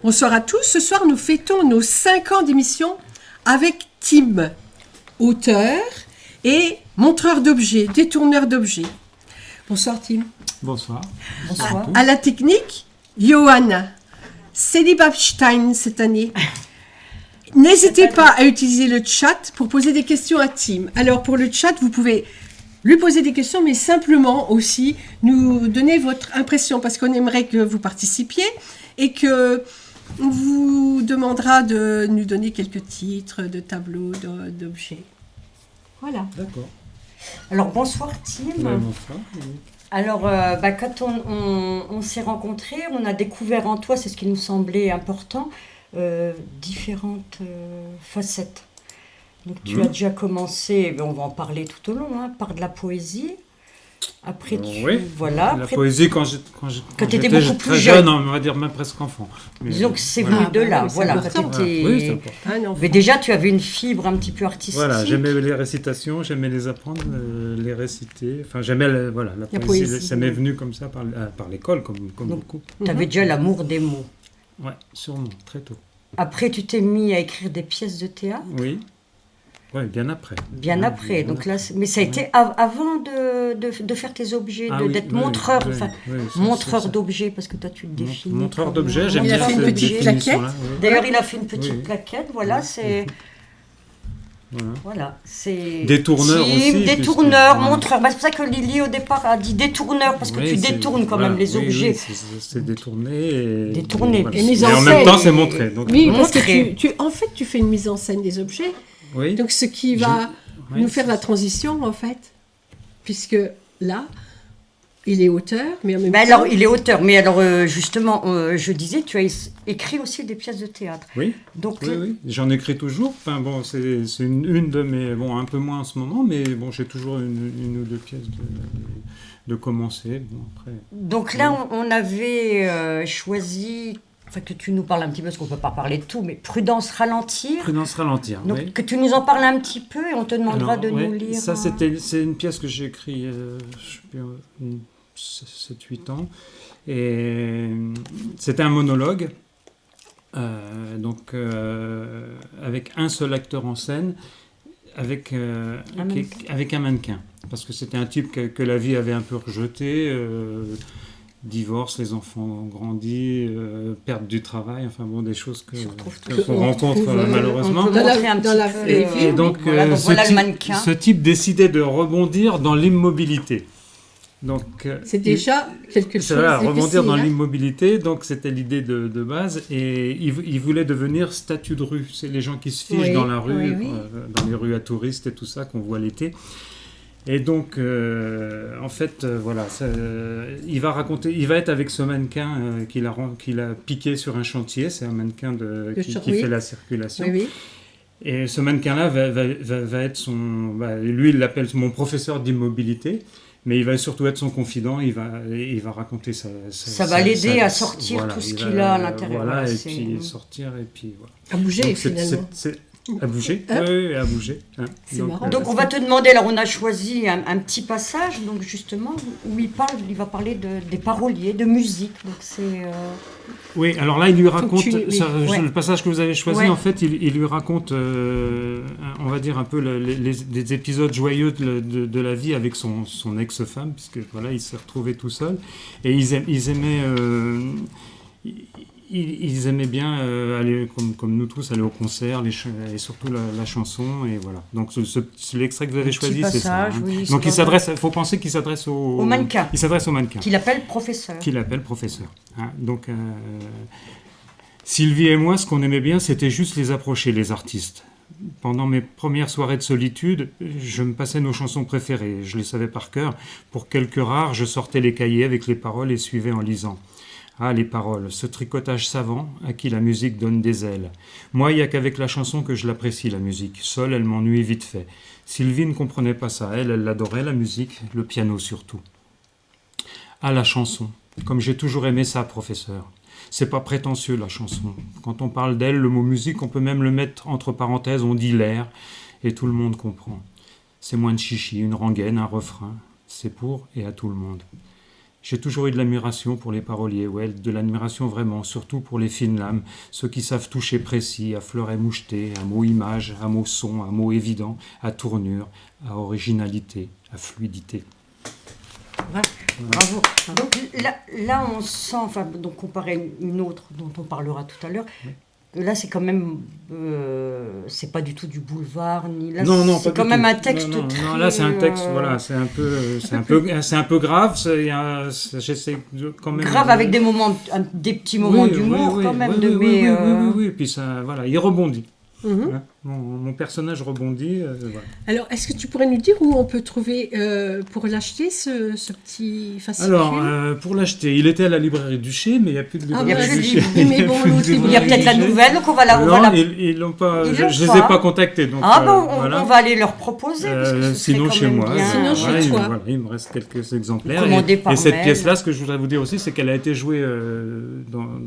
Bonsoir à tous. Ce soir, nous fêtons nos 5 ans d'émission avec Tim, auteur et montreur d'objets, détourneur d'objets. Bonsoir Tim. Bonsoir. Bonsoir. À la technique, Johanna. Céline Babstein cette année. N'hésitez pas à utiliser le chat pour poser des questions à Tim. Alors pour le chat, vous pouvez lui poser des questions, mais simplement aussi nous donner votre impression, parce qu'on aimerait que vous participiez et que on vous demandera de nous donner quelques titres de tableaux, d'objets. Voilà. D'accord. Alors bonsoir Tim. Bonsoir. Alors quand on s'est rencontrés, on a découvert en toi, c'est ce qui nous semblait important, différentes facettes. Donc tu as déjà commencé, on va en parler tout au long, par de la poésie. Après la poésie quand j'étais beaucoup plus très jeune, on va dire même presque enfant. Mais, disons que c'est venu de là, c'est important. Mais déjà tu avais une fibre un petit peu artistique. Voilà, j'aimais les récitations, j'aimais les apprendre, les réciter. Enfin, j'aimais la poésie. Ça m'est venu comme ça par l'école, comme donc, beaucoup. Tu avais déjà l'amour des mots. Ouais, sûrement, très tôt. Après, tu t'es mis à écrire des pièces de théâtre. Oui. Oui, bien après. Bien après. Donc là, mais ça a été avant de faire tes objets, d'être montreur, montreur d'objets, parce que toi tu te définis. Montreur d'objets, j'aime bien. Il a fait une petite plaquette. D'ailleurs, il a fait une petite plaquette. Voilà, c'est. Voilà, c'est. Détourneur aussi. Détourneur, montreur. C'est pour ça que Lily au départ a dit détourneur, parce que tu détournes quand même les objets. C'est détourné. Détourné. Et en même temps, c'est montré. Donc, oui, parce que en fait, tu fais une mise en scène des objets. Oui. Donc, ce qui va nous faire la transition, en fait, puisque là, il est auteur, mais en même temps... Alors, il est auteur, mais alors, justement, je disais, tu as écrit aussi des pièces de théâtre. Oui, donc, oui. J'en écris toujours. Enfin, bon, c'est une de mes... Bon, un peu moins en ce moment, mais bon, j'ai toujours une ou deux pièces de commencer. Bon, après, donc là, on avait choisi... Enfin, que tu nous parles un petit peu, parce qu'on ne peut pas parler de tout, mais Prudence ralentir. Prudence ralentir, donc, oui. Que tu nous en parles un petit peu et on te demandera de nous lire. Ça, c'est une pièce que j'ai écrite, je sais plus, 7-8 ans. Et c'était un monologue, avec un seul acteur en scène, avec un mannequin. Parce que c'était un type que la vie avait un peu rejeté. Divorce, les enfants ont grandi, perte du travail, enfin bon, des choses qu'on rencontre malheureusement. Et donc, ce type décidait de rebondir dans l'immobilité. Donc, c'est déjà quelque chose de rebondir dans l'immobilité, donc c'était l'idée de base, et il voulait devenir statue de rue. C'est les gens qui se fichent dans la rue, dans les rues à touristes et tout ça qu'on voit l'été. Et donc, en fait, il va être avec ce mannequin qu'il a piqué sur un chantier. C'est un mannequin qui fait la circulation. Oui. Et ce mannequin-là va être lui, il l'appelle mon professeur d'immobilité, mais il va surtout être son confident. Il va raconter ça va l'aider à sortir tout ce qu'il a à l'intérieur. Voilà, et puis sortir, et puis voilà. À bouger, donc, finalement. À bouger, oui, à bouger. C'est marrant. Donc on va te demander, alors on a choisi un petit passage, donc justement, où il va parler des paroliers, de musique. Donc c'est... Oui, alors là il lui raconte, le passage que vous avez choisi, en fait, il lui raconte, on va dire un peu les épisodes joyeux de la vie avec son ex-femme, puisque voilà, il s'est retrouvé tout seul, et ils aimaient... Ils aimaient bien aller, comme nous tous, aller au concert, et surtout la chanson, et voilà. Donc l'extrait que vous avez choisi, c'est ça. Oui, donc il faut penser qu'il s'adresse au mannequin. Il s'adresse au mannequin. Qu'il appelle professeur. Donc Sylvie et moi, ce qu'on aimait bien, c'était juste les approcher, les artistes. Pendant mes premières soirées de solitude, je me passais nos chansons préférées, je les savais par cœur. Pour quelques rares, je sortais les cahiers avec les paroles et suivais en lisant. Ah, les paroles, ce tricotage savant à qui la musique donne des ailes. Moi, il n'y a qu'avec la chanson que je l'apprécie, la musique. Seule, elle m'ennuie vite fait. Sylvie ne comprenait pas ça. Elle adorait la musique, le piano surtout. Ah, la chanson. Comme j'ai toujours aimé ça, professeur. C'est pas prétentieux, la chanson. Quand on parle d'elle, le mot musique, on peut même le mettre entre parenthèses, on dit l'air, et tout le monde comprend. C'est moins de chichi, une rengaine, un refrain. C'est pour et à tout le monde. J'ai toujours eu de l'admiration pour les paroliers, ouais, de l'admiration vraiment, surtout pour les fines lames, ceux qui savent toucher précis, à fleuret moucheté, à mot image, à mot son, à mot évident, à tournure, à originalité, à fluidité. Bravo. Donc là, on sent, enfin, donc comparé à une autre dont on parlera tout à l'heure, là c'est quand même, c'est pas du tout du boulevard, ni là, Non, c'est pas quand du même tout. un texte Non, très... là c'est un texte, voilà, c'est un peu grave, j'essaie quand même... grave avec des petits moments d'humour quand même, oui, puis ça, voilà, il rebondit. Mhm. Hein, mon personnage rebondit. Voilà. Alors, est-ce que tu pourrais nous dire où on peut trouver, pour l'acheter, ce petit fascicule? Alors, pour l'acheter, il était à la librairie Duché, mais il n'y a plus de librairie plus de Duché. livre. Mais bon, l'autre il y a peut-être la nouvelle, donc on va Non, ils l'ont pas. Je les ai pas contactés, donc. On va aller leur proposer. Parce que sinon chez moi. Sinon chez toi. Voilà, il me reste quelques exemplaires. Commandé par et cette mail. pièce-là, ce que je voudrais vous dire aussi, c'est qu'elle a été jouée dans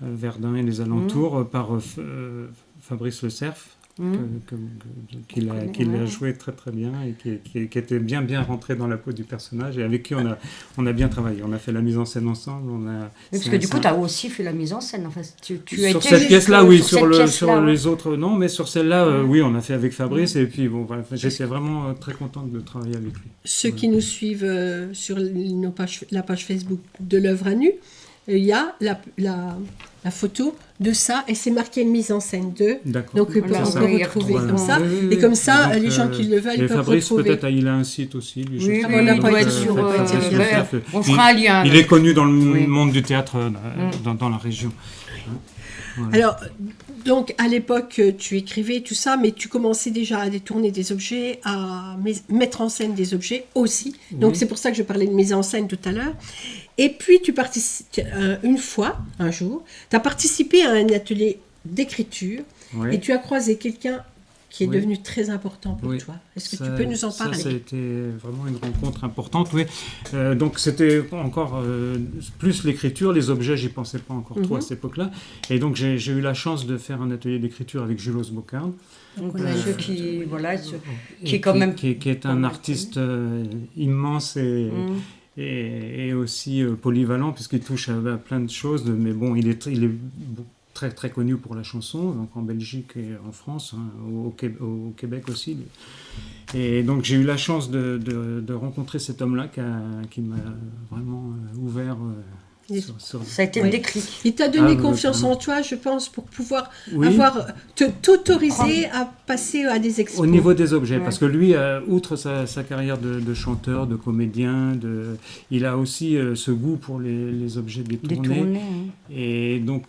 Verdun et les alentours par Fabrice Le Cerf, qui l'a joué très très bien et qui était bien rentré dans la peau du personnage et avec qui on a bien travaillé. On a fait la mise en scène ensemble. Parce que du coup, tu as aussi fait la mise en scène. Enfin, tu as sur été cette pièce-là, oui. Sur pièce-là, les autres, non. Mais sur celle-là, oui, on a fait avec Fabrice. Et puis, bon, voilà, j'étais vraiment très contente de travailler avec lui. Ceux qui nous suivent sur la page Facebook de l'œuvre à nu, il y a la photo de ça et c'est marqué mise en scène 2. D'accord. Donc on peut retrouver comme ça. Et comme ça, donc, les gens qui le veulent, ils peuvent Fabrice, retrouver. peut-être, il a un site aussi. Lui, oui, on n'a pas été sur... on fera un lien. Il est connu dans le monde du théâtre dans la région. Voilà. Alors, donc à l'époque, tu écrivais tout ça, mais tu commençais déjà à détourner des objets, à mettre en scène des objets aussi. Donc c'est pour ça que je parlais de mise en scène tout à l'heure. Et puis tu participes un jour, tu as participé à un atelier d'écriture et tu as croisé quelqu'un qui est devenu très important pour toi. Est-ce que tu peux nous en parler? Ça a été vraiment une rencontre importante, oui. Donc c'était encore plus l'écriture, les objets, j'y pensais pas encore trop à cette époque-là. Et donc j'ai eu la chance de faire un atelier d'écriture avec Julos Bocarn. Donc on a ceux qui est quand même... Qui est un artiste immense et aussi polyvalent, puisqu'il touche à plein de choses, mais bon, il est très très connu pour la chanson, donc en Belgique et en France, au Québec aussi. Et donc j'ai eu la chance de rencontrer cet homme-là qui m'a vraiment ouvert. Ça a été le déclic. Il t'a donné confiance en toi, je pense, pour pouvoir t'autoriser à passer à des expos. Au niveau des objets, parce que lui, outre sa carrière de chanteur, de comédien, il a aussi ce goût pour les objets détournés. Et donc,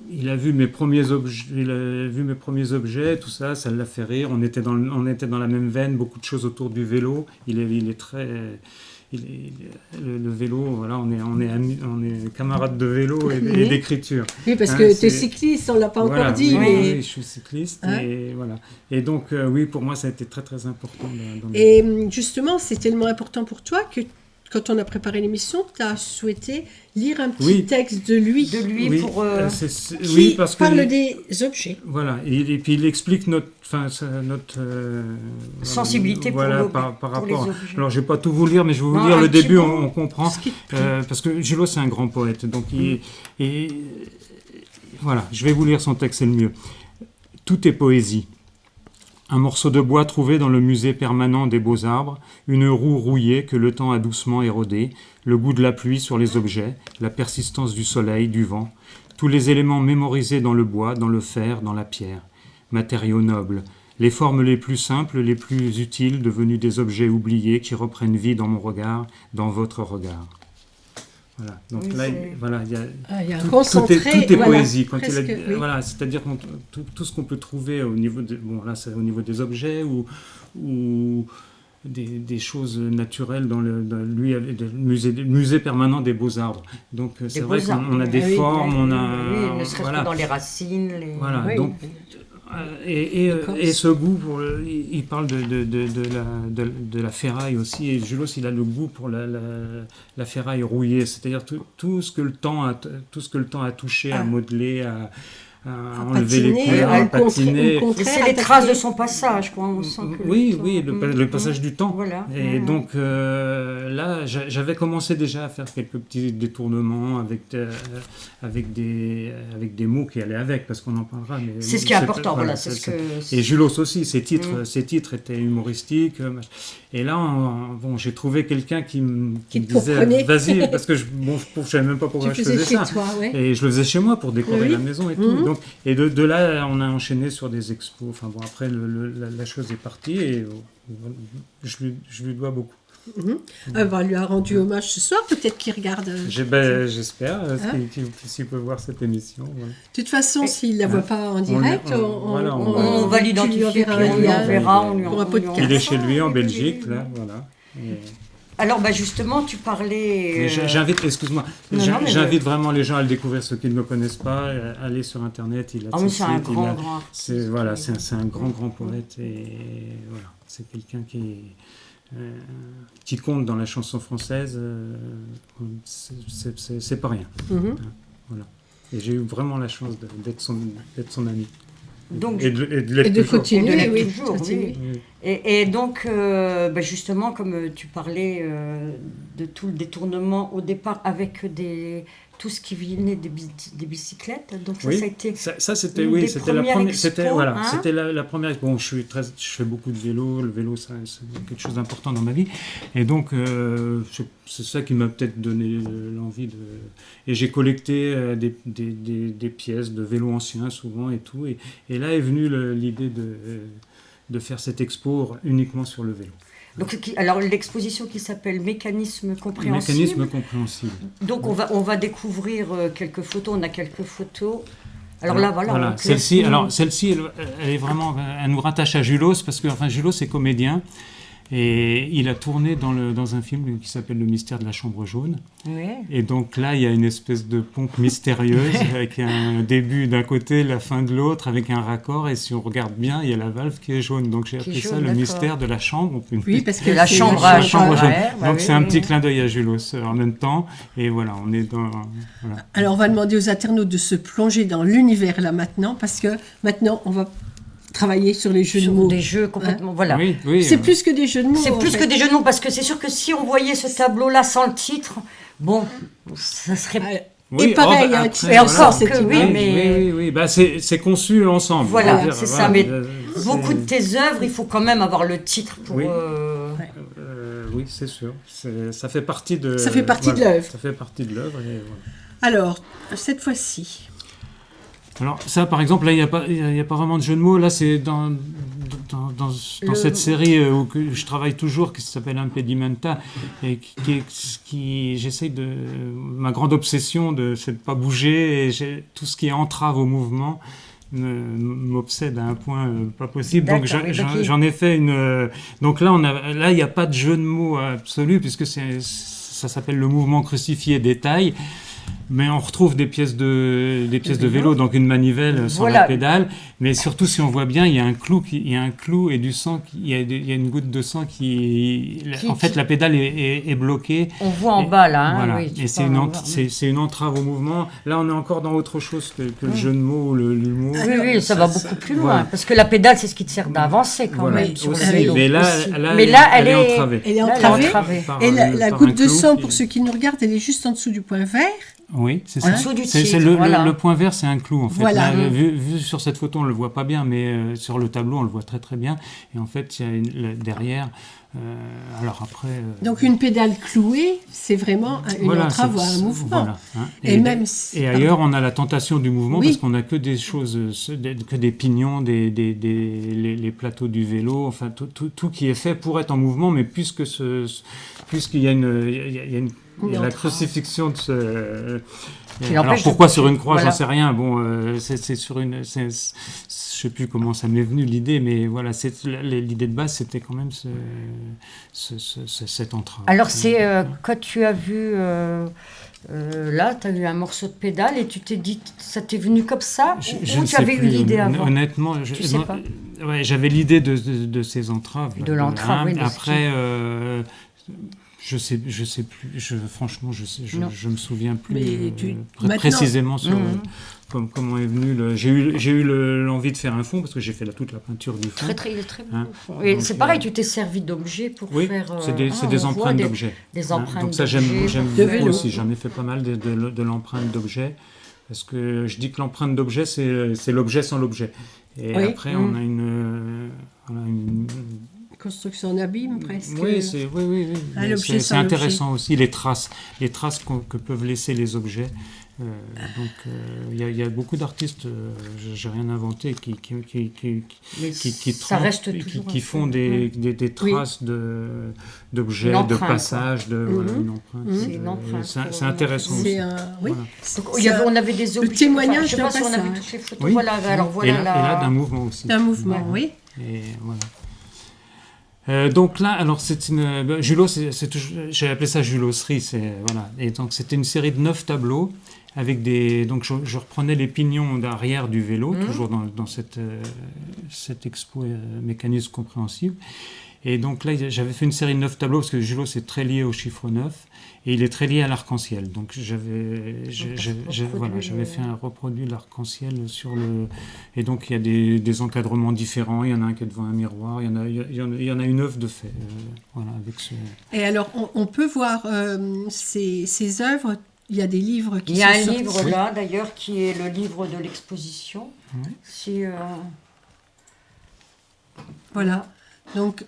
il a vu mes premiers objets, tout ça, ça l'a fait rire. On était dans la même veine, beaucoup de choses autour du vélo. Il est très... le vélo, voilà, on est camarades de vélo et d'écriture. Oui, parce que tu es cycliste, on ne l'a pas encore dit. Oui, je suis cycliste. Et, voilà. Et donc, oui, pour moi, ça a été très, très important. Et justement, c'est tellement important pour toi que quand on a préparé l'émission, tu as souhaité lire un petit texte de lui. Pour... qui parce parle des objets. Voilà, et puis il explique notre sensibilité pour par rapport. Les objets. Alors, je ne vais pas tout vous lire, mais je vais vous lire le début, on comprend. Parce que Julos, c'est un grand poète. Donc, voilà, je vais vous lire son texte, c'est le mieux. Tout est poésie. Un morceau de bois trouvé dans le musée permanent des beaux-arbres, une roue rouillée que le temps a doucement érodée, le goût de la pluie sur les objets, la persistance du soleil, du vent, tous les éléments mémorisés dans le bois, dans le fer, dans la pierre. Matériaux nobles, les formes les plus simples, les plus utiles, devenus des objets oubliés qui reprennent vie dans mon regard, dans votre regard. Voilà. Donc là, il y a tout est poésie. Quand voilà, c'est-à-dire tout ce qu'on peut trouver au niveau c'est au niveau des objets ou des choses naturelles dans le musée permanent des beaux-arbres. Donc c'est vrai qu'on a des formes, on a ne serait-ce que dans les racines. Voilà. Donc et ce goût il parle de la ferraille aussi, et Julos il a le goût pour la ferraille rouillée, c'est-à-dire tout ce que le temps a touché, à modeler, enlever les patiner, cuirs, à à le contre- patiner. au contraire, C'est les attaquer. traces de son passage, quoi. On sent que Oui, le temps- oui, le passage du temps. Voilà. Et donc là, j'avais commencé déjà à faire quelques petits détournements avec des mots qui allaient avec, parce qu'on en parlera. Mais C'est ce qui est important, voilà. C'est ce que... Et Julos aussi, ses titres étaient humoristiques. Et là, j'ai trouvé quelqu'un qui me Qui te disait, comprenait. vas-y, parce que je ne savais même pas pourquoi Tu je faisais faisais chez ça. toi, ouais. Et je le faisais chez moi pour décorer Oui. la maison et tout. Donc, et de là, on a enchaîné sur des expos. Enfin bon, après, la chose est partie et je lui dois beaucoup. On lui a rendu hommage ce soir, peut-être qu'il regarde. J'espère s'il peut voir cette émission. Voilà. De toute façon, s'il ne la voit pas en direct, On va tu lui l'identifier, puis enverras un on lui lien enverra, on lui pour un on lui podcast. Il est chez lui en Belgique, là, voilà. Et Alors, justement, tu parlais... j'invite, excuse-moi, Non, mais j'invite vraiment les gens à le découvrir, ceux qui ne me connaissent pas, aller sur Internet, il a mais son c'est un site, grand artiste. Voilà, c'est un grand poète et voilà, c'est quelqu'un qui compte dans la chanson française, c'est pas rien. Voilà. Et j'ai eu vraiment la chance d'être son ami. Donc, Et de Et l'être de toujours. continuer, Et de oui. toujours, continuer. oui. Et donc, justement, comme tu parlais de tout le détournement au départ avec tout ce qui venait des bicyclettes, donc ça, Oui, ça a été ça c'était une des c'était la premières première, expos, c'était voilà, hein. c'était la première. Bon, je fais beaucoup de vélo. Le vélo, c'est quelque chose d'important dans ma vie, et donc c'est ça qui m'a peut-être donné l'envie de. Et j'ai collecté des pièces de vélos anciens souvent et tout, et là est venue l'idée de faire cette expo uniquement sur le vélo. Donc, alors l'exposition qui s'appelle Mécanisme compréhensible. Mécanisme compréhensible. Donc on va découvrir quelques photos. On a quelques photos. Alors là, voilà. Celle-ci, elle est vraiment, elle nous rattache à Julos parce que Julos est comédien et il a tourné dans un film qui s'appelle Le mystère de la chambre jaune. Oui. Et donc là, il y a une espèce de pompe mystérieuse avec un début d'un côté, la fin de l'autre, avec un raccord. Et si on regarde bien, il y a la valve qui est jaune. Donc j'ai appelé ça le mystère de la chambre. Oui, parce que la c'est chambre la à chambre jaune. ouais, Donc c'est un oui. petit clin d'œil à Julos en même temps. Et voilà, on est dans. Voilà. Alors, on va demander aux internautes de se plonger dans l'univers là maintenant, parce que maintenant, on va travailler sur les jeux de Sur mots. des jeux complètement. Voilà. Oui, C'est plus que des jeux de mots. C'est en plus fait. que des jeux de mots parce que c'est sûr que si on voyait ce tableau-là sans le titre, bon, ça serait. Et pareil, bah, hein, après, Et encore c'est que une- oui, mais. Oui. Bah, c'est conçu ensemble. Voilà, Je veux dire, c'est ça, mais c'est- beaucoup de tes œuvres, il faut quand même avoir le titre pour. Oui. Oui, c'est sûr. Ça fait partie de. Ça fait partie de l'œuvre. Ça fait partie de l'œuvre. Et voilà. Alors, cette fois-ci, Alors ça, par exemple, là, il n'y a pas vraiment de jeu de mots. Là, c'est dans cette série où je travaille toujours, qui s'appelle Impedimenta, et qui j'essaye de... Ma grande obsession, c'est de ne pas bouger, et tout ce qui est entrave au mouvement m'obsède à un point pas possible. Donc j'en ai fait une... Donc là, il n'y a pas de jeu de mots absolu, puisque ça s'appelle le mouvement crucifié détail. Mais on retrouve des pièces de vélo, donc une manivelle sans la pédale. Mais surtout, si on voit bien, il y a un clou et du sang. Il y a une goutte de sang en fait, la pédale est bloquée. On voit en bas là. Hein, voilà. oui, et c'est une entrave au mouvement. Là, on est encore dans autre chose que le jeu de mots, l'humour. Oui, ça va beaucoup plus loin. Voilà. Parce que la pédale, c'est ce qui te sert d'avancer quand Voilà. même sur Aussi. le vélo. Mais là, elle est entravée. elle est Là, entravée. Par Et la par goutte un de clou sang, qui- pour ceux qui nous regardent, elle est juste en dessous du point vert. Oui, c'est En ça. dessous du C'est titre, le voilà. point vert, c'est un clou en fait. Voilà. Là, vu sur cette photo, on le voit pas bien, mais sur le tableau, on le voit très très bien. Et en fait, il y a derrière. Alors après. Donc une pédale clouée, c'est vraiment une entrave à un mouvement. Voilà, hein. Et ailleurs, on a la tentation du mouvement Oui. parce qu'on a que des choses, que des pignons, les plateaux du vélo, enfin tout qui est fait pour être en mouvement, mais puisqu'il y a la crucifixion de ce. Alors pourquoi sur une croix, j'en sais rien. Bon, c'est sur une. Je sais plus comment ça m'est venu l'idée, mais voilà, l'idée de base, c'était quand même cette entrave. Alors c'est quand tu as vu là, tu as eu un morceau de pédale et tu t'es dit, ça t'est venu comme ça ou tu avais eu l'idée avant? Honnêtement, Tu sais pas. Ouais, j'avais l'idée de ces entraves. De l'entrave, oui, de ce Après, Je sais plus. Franchement, je me souviens plus maintenant- précisément sur comment est venu. J'ai eu l'envie de faire un fond parce que j'ai fait toute la peinture du fond. Il est très beau. Hein, le fond. Et donc, c'est pareil, tu t'es servi d'objets pour oui, faire. c'est des on voit empreintes d'objets. Des Hein, empreintes donc ça, d'objets. j'aime De beaucoup vélo. aussi. J'en ai fait pas mal de l'empreinte d'objets. Parce que je dis que l'empreinte d'objet, c'est l'objet sans l'objet. Et Oui. après, on a une Construction en abîme, presque. oui. Ah, Mais l'objet c'est sans intéressant aussi, les traces que peuvent laisser les objets. Il y a beaucoup d'artistes, j'ai rien inventé, Mais qui ça trempent, reste toujours qui un font peu- des traces d'objets, Une de empreinte, passages, voilà, Mhm. une empreinte. C'est une empreinte pour C'est intéressant C'est aussi. un... Oui. Voilà. Donc, on avait des objets. témoignage je sais pas d'un si on a vu passage. toutes les photos. Oui. Voilà, alors et voilà là, d'un mouvement aussi. D'un mouvement, Ouais. oui. Et voilà. Donc là, alors c'est une Julot, j'ai appelé ça Julosserie, voilà. Et donc c'était une série de 9 tableaux avec donc je reprenais les pignons d'arrière du vélo, toujours dans cette expo mécanisme compréhensible. Et donc là, j'avais fait une série de 9 tableaux parce que Julot c'est très lié au chiffre 9 et il est très lié à l'arc-en-ciel. Donc j'avais fait un reproduit de l'arc-en-ciel sur le. Et donc il y a des encadrements différents. Il y en a un qui est devant un miroir. Il y en a une œuvre de fait. Voilà, avec ce. Et alors, on peut voir ces œuvres. Il y a des livres qui Il y a sont un sortis. livre là, d'ailleurs, qui est le livre de l'exposition. Si, Voilà. Donc,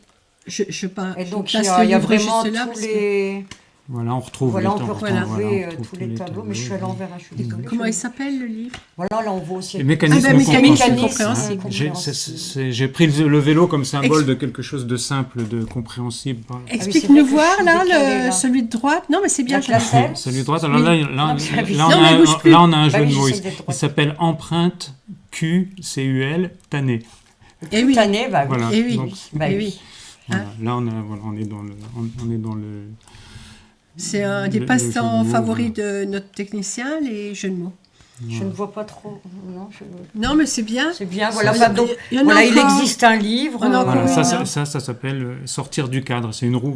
je pas. et donc, je il place y a le livre vraiment juste là, tous parce que- les... Voilà, on retrouve. Voilà, on les peut temps- Voilà. retrouver voilà, on retrouve tous les tableaux, mais je suis à l'envers, hein, je suis désolée. Comment il s'appelle le livre? Voilà, là, on voit aussi... Et mécanisme Ah ben, mécanisme compréhensible. compréhensible. J'ai pris le vélo comme symbole de quelque chose de simple, de compréhensible. Explique-nous vrai que voir je suis là, décalée, là. celui de droite. Non, mais c'est bien. La classe. Celui de droite, alors là, Non, mais là, non, on mais a bouge plus. là, on a un Bah jeu oui, de mots. j'essaie d'être Il droite. s'appelle empreinte QCUL Tanné. Eh oui. Toute année, bah oui. Voilà. Eh oui. Donc, Bah Eh oui. oui. voilà. Là, on est dans le. C'est un des Le passe-temps jeu de mots, favoris de notre technicien, les jeux de mots. Je ne vois pas trop. Non, mais c'est bien. C'est bien, voilà. Ça, Bah, donc, il y en a voilà, il encore. existe un livre. On a encore Voilà, un. ça s'appelle sortir du cadre. C'est une roue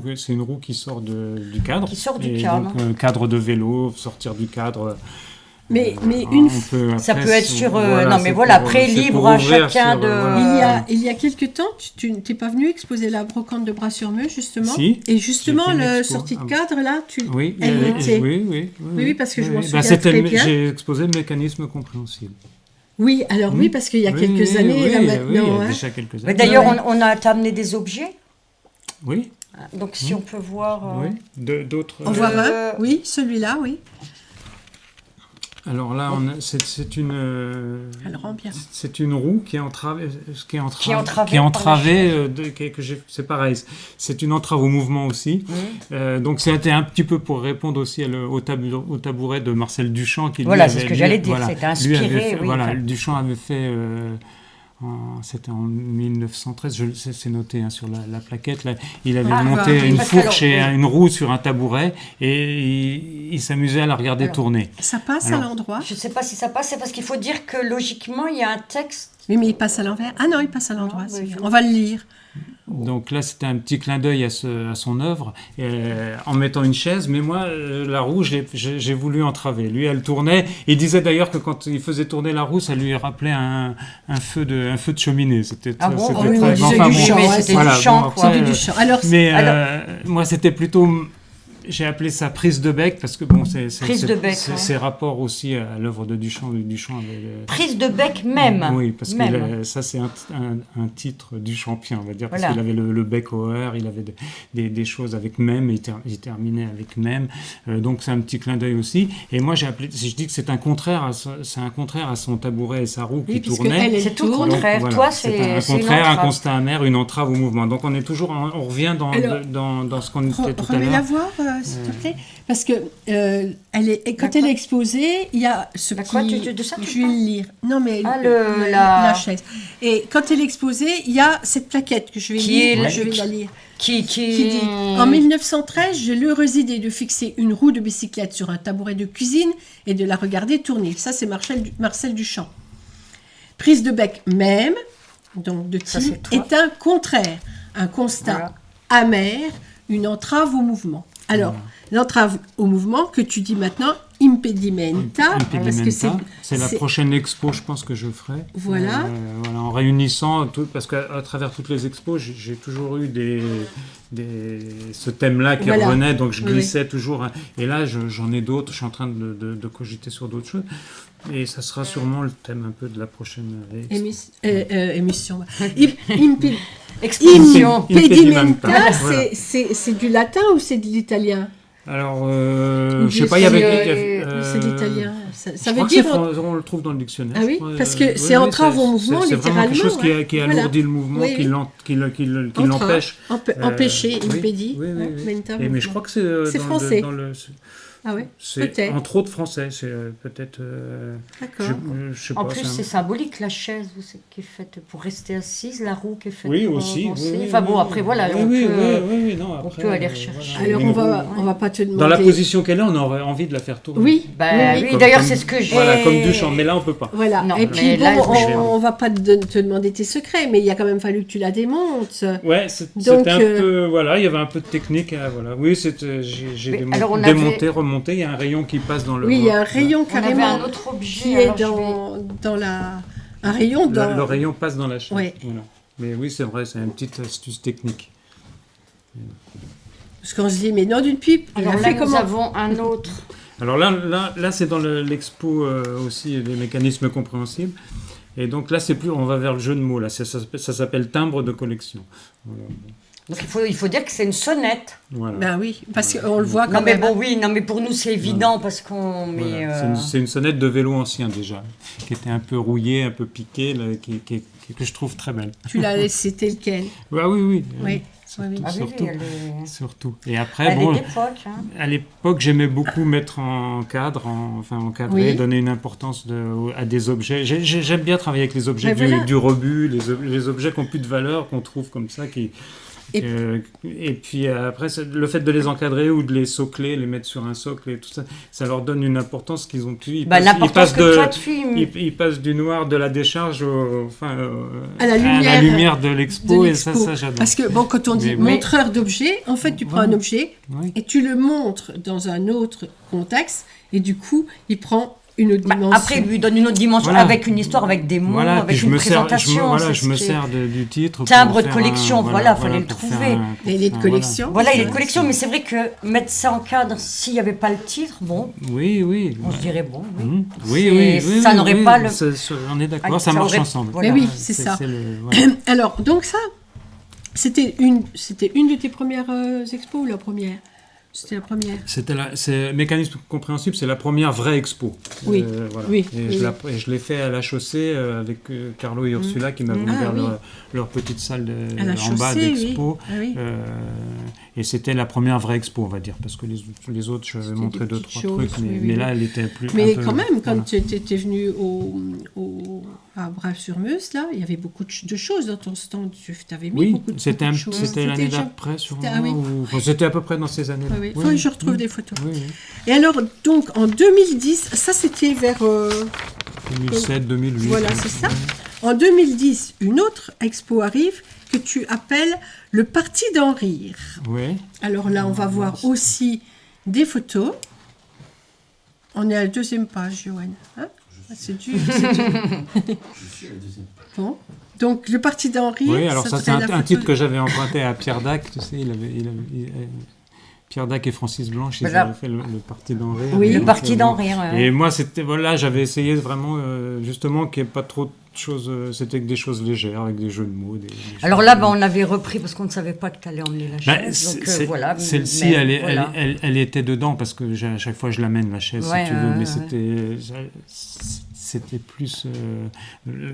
qui sort du cadre. Qui sort du Et cadre. Donc, cadre de vélo, sortir du cadre. Mais Ça peut être sur... voilà, non, mais c'est voilà, pour- après, c'est libre pour à ouvrir chacun sur, de... voilà. il y a quelques temps, tu n'es pas venu exposer la brocante de Bras-sur-Meuse, justement. Si, Et justement, j'ai fait une le expo. sortie de cadre, là, Oui, elle y était. oui, parce que je m'en Bah, souviens c'était très bien. J'ai exposé le mécanisme compréhensible. Oui, alors oui, parce qu'il y a Oui, quelques oui, années, oui, là oui, maintenant. il y a hein. déjà quelques Mais années. d'ailleurs, Ouais. t'as amené des objets. Oui, Donc, si on peut voir... oui. D'autres. En voir un. Euh, Oui, celui-là, oui. Alors là, c'est une. Elle rend bien. C'est une roue qui est entravée, c'est pareil. C'est une entrave au mouvement aussi. Donc c'était un petit peu pour répondre aussi au tabouret de Marcel Duchamp qui lui Voilà, avait- c'est ce que lui- j'allais dire, voilà, c'était lui inspiré, avait fait- oui, voilà, enfin. Duchamp avait fait. C'était en 1913, c'est noté sur la plaquette. Là, il avait monté bah, une parce fourche qu'alors, et une roue sur un tabouret et il s'amusait à la regarder Alors. tourner. Ça passe Alors. à l'endroit. Je ne sais pas si ça passe, c'est parce qu'il faut dire que logiquement, il y a un texte. Oui, mais il passe à l'envers. Ah non, il passe à l'endroit. Ah, c'est oui, bien. je- On va le lire. Donc là, c'était un petit clin d'œil à son œuvre, en mettant une chaise. Mais moi, la roue, j'ai voulu entraver. Lui, elle tournait. Il disait d'ailleurs que quand il faisait tourner la roue, ça lui rappelait un feu de cheminée. C'était Ah bon c'était Ah oui, très- oui, enfin, c'est du bon, chant, mais c'était voilà, du chant, bon, quoi. après, C'est du chant. Alors, Mais Alors- moi, c'était plutôt... J'ai appelé ça prise de bec parce que bon, Prise de bec, ouais. c'est rapport aussi à l'œuvre de Duchamp. Duchamp avait, Prise de bec même. oui, parce que Même. ça, c'est un titre duchampien, on va dire, parce Voilà. qu'il avait le bec au heurt, il avait des choses avec même, il terminait avec même. Donc, c'est un petit clin d'œil aussi. Et moi, j'ai appelé, je dis que c'est un contraire à son tabouret et sa roue oui, qui puisque tournait. elle C'est tout le tourne. Donc, contraire. voilà, Toi, c'est un c'est une contraire, un entrave. constat amer, une entrave au mouvement. Donc, on est toujours, on revient Alors, dans ce qu'on était tout à Remets-la l'heure. voir, s'il te plaît. Parce que quand elle est exposée, il y a ce La petit... quoi, de ça, tu je vais le lire. Non, mais Ah, la chaise. Et quand elle est exposée, il y a cette plaquette que je vais Qui est lire. la- Je vais la lire. Qui Qui dit « En 1913, j'ai l'heureuse idée de fixer une roue de bicyclette sur un tabouret de cuisine et de la regarder tourner. » Ça, c'est Marcel Duchamp. Prise de bec même, donc de Ça, Tim, c'est toi. est un contraire, un constat Voilà. amer une entrave au mouvement. Alors, l'entrave au mouvement que tu dis maintenant, impedimenta, parce que c'est la prochaine expo, je pense que je ferai. Voilà. Voilà, en réunissant tout, parce qu'à travers toutes les expos, j'ai toujours eu ce thème-là qui revenait, donc je glissais toujours. Et là, j'en ai d'autres. Je suis en train de cogiter sur d'autres choses. Et ça sera sûrement le thème un peu de la prochaine émission. Exposition. Impedimenta, c'est du latin ou c'est de l'italien? Alors, je sais pas, il y avait... c'est de l'italien. Ça veut je dire... crois on le trouve dans le dictionnaire. Ah oui, parce que c'est entrave au mouvement, c'est littéralement. C'est vraiment quelque chose qui alourdit le mouvement, qui l'empêche. Empêcher, impédi. Mais je crois que c'est français. Dans le... Ah ouais, c'est entre autres français, c'est peut-être... D'accord. Je sais pas, en plus, c'est symbolique, la chaise qui est faite pour rester assise, la roue qui est faite pour aussi, avancer. Enfin bon, après, voilà, on peut aller rechercher. Alors, on va pas te demander... Dans la position qu'elle est, on aurait envie de la faire tourner. Oui, d'ailleurs, c'est ce que j'ai... Voilà, comme Duchamp, mais là, on peut pas. Voilà, non, et puis bon, on va pas te demander tes secrets, mais il a quand même fallu que tu la démontes. Ouais, c'était un peu... Voilà, il y avait un peu de technique. Voilà. Oui, j'ai démonté, remonté. Il y a un rayon qui passe dans le... Oui, il y a un rayon carrément un autre objet, qui est dans la... Un rayon dans... Le rayon passe dans la chaise. Oui. Voilà. Mais oui, c'est vrai, c'est une petite astuce technique. Parce qu'on se dit, mais non d'une pipe, alors là, nous avons un autre. Alors là c'est dans l'expo aussi, les mécanismes compréhensibles. Et donc là, on va vers le jeu de mots. Là. Ça s'appelle timbre de collection. Voilà. Donc il faut dire que c'est une sonnette. Voilà. Ben oui, parce qu'on le voit quand même. Mais pour nous c'est évident parce qu'on... Voilà. C'est une sonnette de vélo ancien déjà, qui était un peu rouillée, un peu piquée, là, que je trouve très belle. Tu l'as laissé tel quel. Oui. Oui. Surtout. Et après, à l'époque, j'aimais beaucoup mettre en cadre, encadrer, donner une importance à des objets. J'aime bien travailler avec les objets du rebut, les objets qui n'ont plus de valeur, qu'on trouve comme ça, et puis après, le fait de les encadrer ou de les socler, les mettre sur un socle et tout ça, ça leur donne une importance qu'ils ont plus. Ils passent du noir de la décharge à la lumière de l'expo, et ça j'adore. Parce que quand on dit montreur d'objets, en fait tu prends un objet et tu le montres dans un autre contexte et du coup il prend une autre dimension. Après, il lui donne une autre dimension avec une histoire, avec des mots, avec une présentation. Je me sers du titre. Timbre de collection, fallait le trouver. Il est de collection. Voilà, il est de collection, mais c'est vrai que mettre ça en cadre, s'il n'y avait pas le titre, bon. Oui. On se dirait bon. Oui. Ça n'aurait pas le. On est d'accord, ça marche ensemble. Mais oui, c'est ça. Alors, donc ça, c'était une de tes premières expos ou la première ? C'était la première. Mécanisme compréhensible, c'est la première vraie expo. Oui. Et je l'ai fait à la chaussée avec Carlo et Ursula qui m'avaient ouvert leur petite salle en bas d'expo. Et c'était la première vraie expo, on va dire, parce que les autres, je vais montrer 2-3 trucs, mais là, elle était plus... Mais quand même, quand tu étais venu à Braves-sur-Meuse, là, il y avait beaucoup de choses dans ton stand. Tu avais mis beaucoup de choses. C'était l'année d'après, sûrement. C'était à peu près dans ces années-là. Il faut que je retrouve des photos. Et alors, donc, en 2010, ça c'était vers... 2007, 2008. Voilà, c'est ça. En 2010, une autre expo arrive que tu appelles le Parti d'en rire. Oui. Alors là, on va voir aussi des photos. On est à la deuxième page, Johan. Hein? C'est dur. Je suis à la deuxième page. Bon. Donc, le Parti d'en rire. Oui, alors ça, c'est un titre que j'avais emprunté à Pierre Dac. Tu sais, Pierre Dac et Francis Blanche, ils avaient fait le Parti d'en rire. Oui, le Parti d'en rire. Et moi, j'avais essayé vraiment, justement, qu'il n'y ait pas trop de choses, c'était que des choses légères, avec des jeux de mots. Alors là, on avait repris parce qu'on ne savait pas que tu allais emmener la chaise. Celle-ci, elle était dedans, parce que à chaque fois, je l'amène, la chaise, si tu veux, mais c'était plus...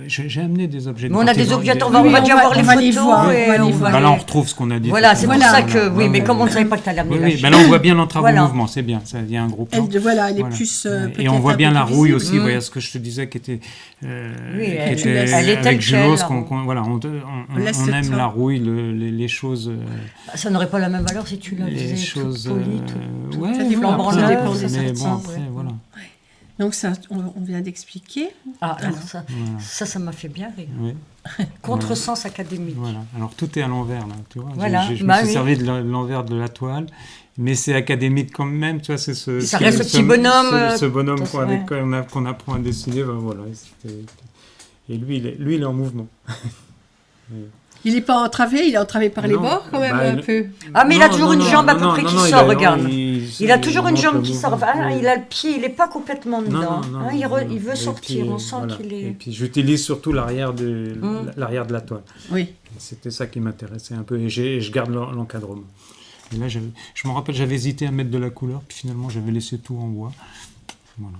j'ai amené des objets. Mais on a des objets, on va déjà voir les photos. Là, on retrouve ce qu'on a dit. Voilà, c'est pour ça que... Oui, mais comme on ne savait pas que tu allais amener la chaise. Là, on voit bien l'entrave au mouvement, c'est bien, ça vient un gros plan. Elle est plus... Et on voit bien la rouille aussi, voilà ce que je te disais, qui était avec Julos. Voilà, on aime la rouille, les choses... Ça n'aurait pas la même valeur si tu la faisais toute polie, toute flambant neuve. Mais bon, après, voilà. Donc ça, on vient d'expliquer. Alors ça m'a fait bien rire. Oui. Contresens académique. Voilà. Alors tout est à l'envers là, tu vois. Voilà. Je me Bah suis oui. servi de l'envers de la toile, mais c'est académique quand même, tu vois. C'est Ça reste le petit bonhomme, ce bonhomme ça, ouais. qu'on apprend à dessiner. Ben voilà. Et lui, il est en mouvement. Il n'est pas entravé, il est entravé par les Non, bords quand même bah, un peu. Ah, mais il a toujours une jambe à peu près qui sort, regarde. Il a il toujours une montre jambe le qui sort. mouvement. Ah, il a le pied, il n'est pas complètement Non, dedans. non, Hein, il veut Et sortir, puis, on sent voilà. qu'il Et est... puis j'utilise surtout l'arrière de la toile. Oui. C'était ça qui m'intéressait un peu, et je garde l'encadrement. Et là, je me rappelle, j'avais hésité à mettre de la couleur, puis finalement, j'avais laissé tout en bois. Voilà.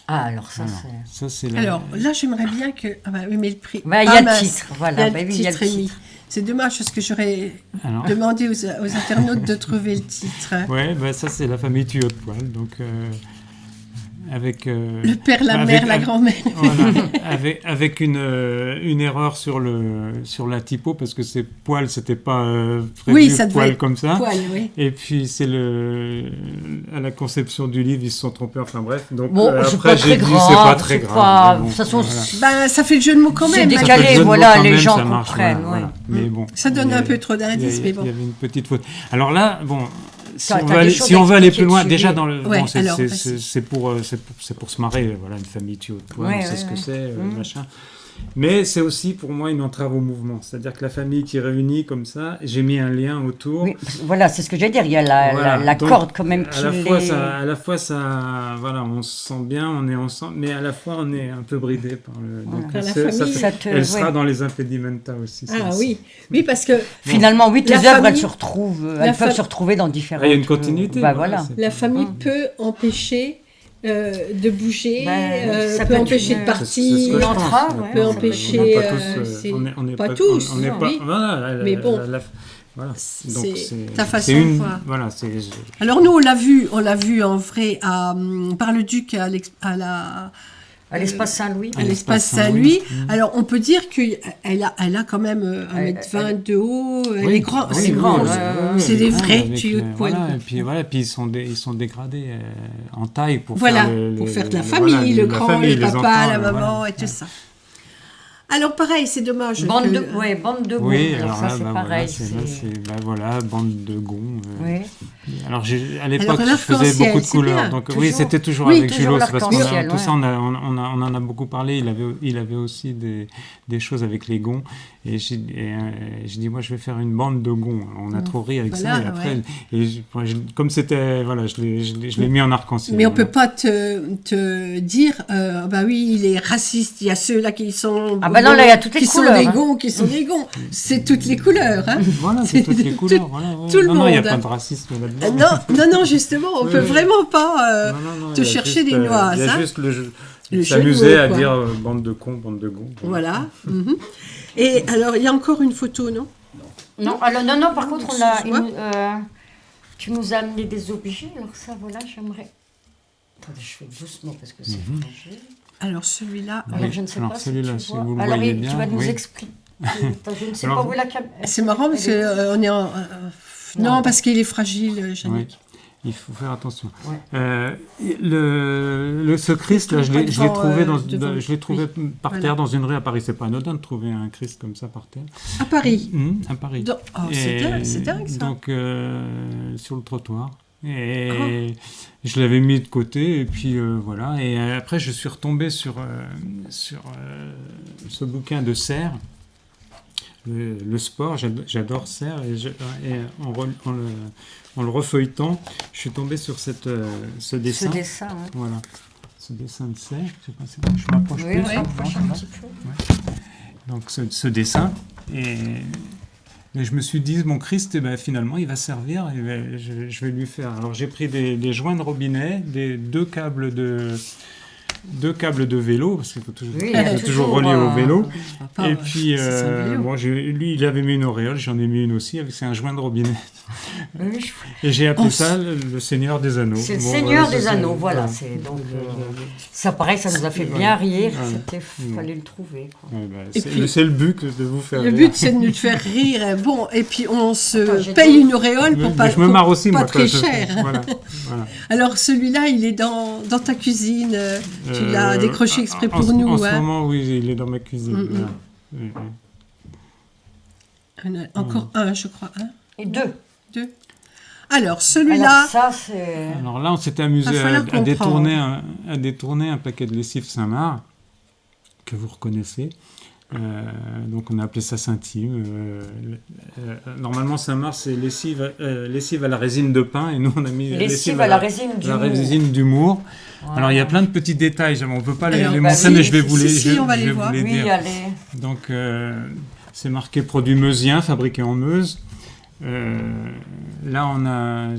Ah, alors ça, Voilà. c'est... Ça, c'est la... Alors là, j'aimerais bien que. Ah bah oui, mais le prix. Bah, il y Ah, a le mince. titre, Il y voilà. a Bah le oui, il y a le titre émis. titre. C'est dommage parce que j'aurais Alors, demandé aux internautes de trouver le titre. ouais, bah, ça, c'est la famille Tuyau de Poil, donc... avec... Le père, la avec- mère, la grand-mère. Voilà, avec une erreur sur la typo, parce que c'est poil, c'était pas prévu Oui, ça devait poil être comme ça. Poil, oui. Et puis c'est à la conception du livre, ils se sont trompés. Enfin bref, donc Bon, c'est après pas j'ai très dit grave, c'est pas très c'est grave. pas- mais bon, de toute façon, voilà. Ben, ça fait le jeu de mots quand C'est même. décalé. Ça fait le jeu de mots voilà, quand les même, gens ça marche, comprennent, voilà, ouais. Mais bon, Ça donne il y a- un peu trop d'indices, mais bon. Il y avait une petite faute. Alors là, bon, si T'as on des veut aller, choses si à on veut aller plus expliquer loin, dessus, déjà oui. dans le, Ouais, bon, c'est alors, c'est- vas-y. c'est pour se marrer, voilà, une famille tuyau de poil, Ouais, on sait ouais, ce que ouais. c'est, machin. Mais c'est aussi pour moi une entrave au mouvement, c'est-à-dire que la famille qui réunit comme ça, j'ai mis un lien autour. Oui, parce que voilà, c'est ce que j'allais dire. Il y a Voilà. la Donc, corde quand même qui à la fois ça, voilà, on se sent bien, on est ensemble, mais à la fois on est un peu bridé par le. Donc Par la ça famille. Ça te- elle sera ouais. dans les impedimenta aussi. Ah ça. oui, oui, parce que Finalement, oui, La les œuvres, famille- elles se retrouvent, la elles peuvent fa- se retrouver dans différents. Ah, il y a une continuité. Bah voilà, voilà. c'est- la famille Mm. peut empêcher de bouger, Ben, ça peut peut être empêcher une- de C'est ce partir. que je Une pense. entrave, ouais. peut Non, empêcher, on n'est pas tous, c'est- on est pas tous, on n'est non, pas. oui. Voilà, Mais bon. voilà. C'est Donc ta façon c'est une, de voir. voilà, c'est. Alors nous, on l'a vu en vrai par le duc À l'espace Saint-Louis. à l'espace Saint-Louis. Alors on peut dire qu'elle a quand même 1,20 m de haut, elle est grande, oui, c'est grande, grand. ouais, ouais, C'est elle est des grande vrais avec, tuyaux de poil. Voilà, et puis ils sont dégradés en taille pour Voilà, faire pour faire de la voilà, famille, le la grand, famille, le les papa, enfants, la maman voilà. et tout ça. Alors pareil, c'est dommage. Bande que- de, ouais, bande de gonds. Oui, alors ça, là, c'est bah, pareil. voilà, bande de gonds. Oui. Alors à l'époque, je l'arc-en-ciel, faisais beaucoup de c'est couleurs. bien, Donc toujours. oui, c'était toujours Oui, avec toujours Julo, c'est parce qu'on l'arc-en-ciel, tout ça, ouais. on en a beaucoup parlé. Il avait aussi des choses avec les gonds. Et j'ai dit, moi, je vais faire une bande de gonds. On a trop ri avec Voilà, ça. Et après, ouais. comme c'était, voilà, je l'ai mis en arc-en-ciel. Mais on peut pas te dire, bah oui, il est raciste. Il y a ceux-là qui sont. Ah bah non, là, il y a toutes les qui couleurs, sont des hein. gonds, qui sont des gonds. C'est toutes les couleurs. Hein. Voilà, c'est toutes les tout- couleurs. Voilà, ouais. tout le non, il n'y a monde. pas de racisme là-dedans. Non, justement, on Oui, peut oui. vraiment pas Non, te il y a chercher juste, des noises. Il y a hein. juste le jeu. Le jeu de S'amuser mots, à quoi. dire bande de cons, bande de gonds. Voilà. Mhm. Et alors, il y a encore une photo, non? Non, alors, non, par contre, on a Tu vois tu nous as amené des objets, alors ça, voilà, j'aimerais. Attendez, je fais doucement parce que c'est fragile. Alors, celui-là, Alors, je ne sais alors pas si celui-là, tu si vois. vous le Alors, voyez tu bien, vas nous oui. expliquer. Attends, je ne sais Alors, pas où est la caméra. c'est marrant parce qu'on est en. Non, parce qu'il est fragile, Jannick. Oui. Il faut faire attention. Ouais. Ce Christ, là, je l'ai Devant, trouvé, devant. je l'ai trouvé par Voilà. terre dans une rue à Paris. C'est pas anodin de trouver un Christ comme ça par terre. À Paris. À Paris. Oh, c'est dingue, ça. Donc, sur le trottoir. Et Oh. je l'avais mis de côté, et puis voilà. Et après, je suis retombé sur ce bouquin de Serre, le sport. J'adore Serre, et en le refeuilletant, je suis tombé sur ce dessin. Ce dessin, hein. Voilà. Ce dessin de Serre. Je sais pas si je m'approche Oui, plus. oui, approche un petit peu. Donc ce dessin, et je me suis dit, mon Christ, eh ben, finalement, il va servir, et ben, je vais lui faire. Alors j'ai pris des joints de robinet, deux câbles de vélo, parce qu'il faut toujours, Oui, il faut toujours relier au vélo. Ah, Et bah, puis, c'est un vélo. bon, lui, il avait mis une auréole, j'en ai mis une aussi, c'est un joint de robinet. Oui, Et j'ai appelé Oh, ça le Seigneur des Anneaux. c'est le Bon, Seigneur voilà, des ça, Anneaux, voilà. voilà. C'est donc ça, pareil, ça nous a fait bien rire. Voilà. Fallait le trouver, quoi. Ouais, bah, Et c'est puis- c'est le but de vous faire Le rire. but, c'est de nous faire rire. Bon, et puis on se Attends, j'ai paye dit- une auréole pour Mais pas, je me marre aussi, pas moi, très quand je fais. cher. Voilà. Alors celui-là, il est dans ta cuisine. Tu l'as décroché exprès pour nous. En ce hein. moment, oui, il est dans ma cuisine. Mm, mm. Voilà. Oui, oui. Encore un, je crois. Un, Et 2. deux. Alors, celui-là, Alors ça, c'est... Alors là, on s'était amusé Va falloir à détourner, comprendre. à détourner un paquet de lessive Saint-Marc, que vous reconnaissez. Donc on a appelé ça Saint-Tim. Normalement, Saint-Marc, c'est lessive à la résine de pin, et nous, on a mis Lessive à la résine d'humour. Voilà. Alors il y a plein de petits détails, on ne peut pas Alors, les bah mentionner, oui, je vais vous les, si, je- on va je les vais voir. vous les Oui, dire. allez. Donc, c'est marqué produit meusien, fabriqué en Meuse. Là, on a.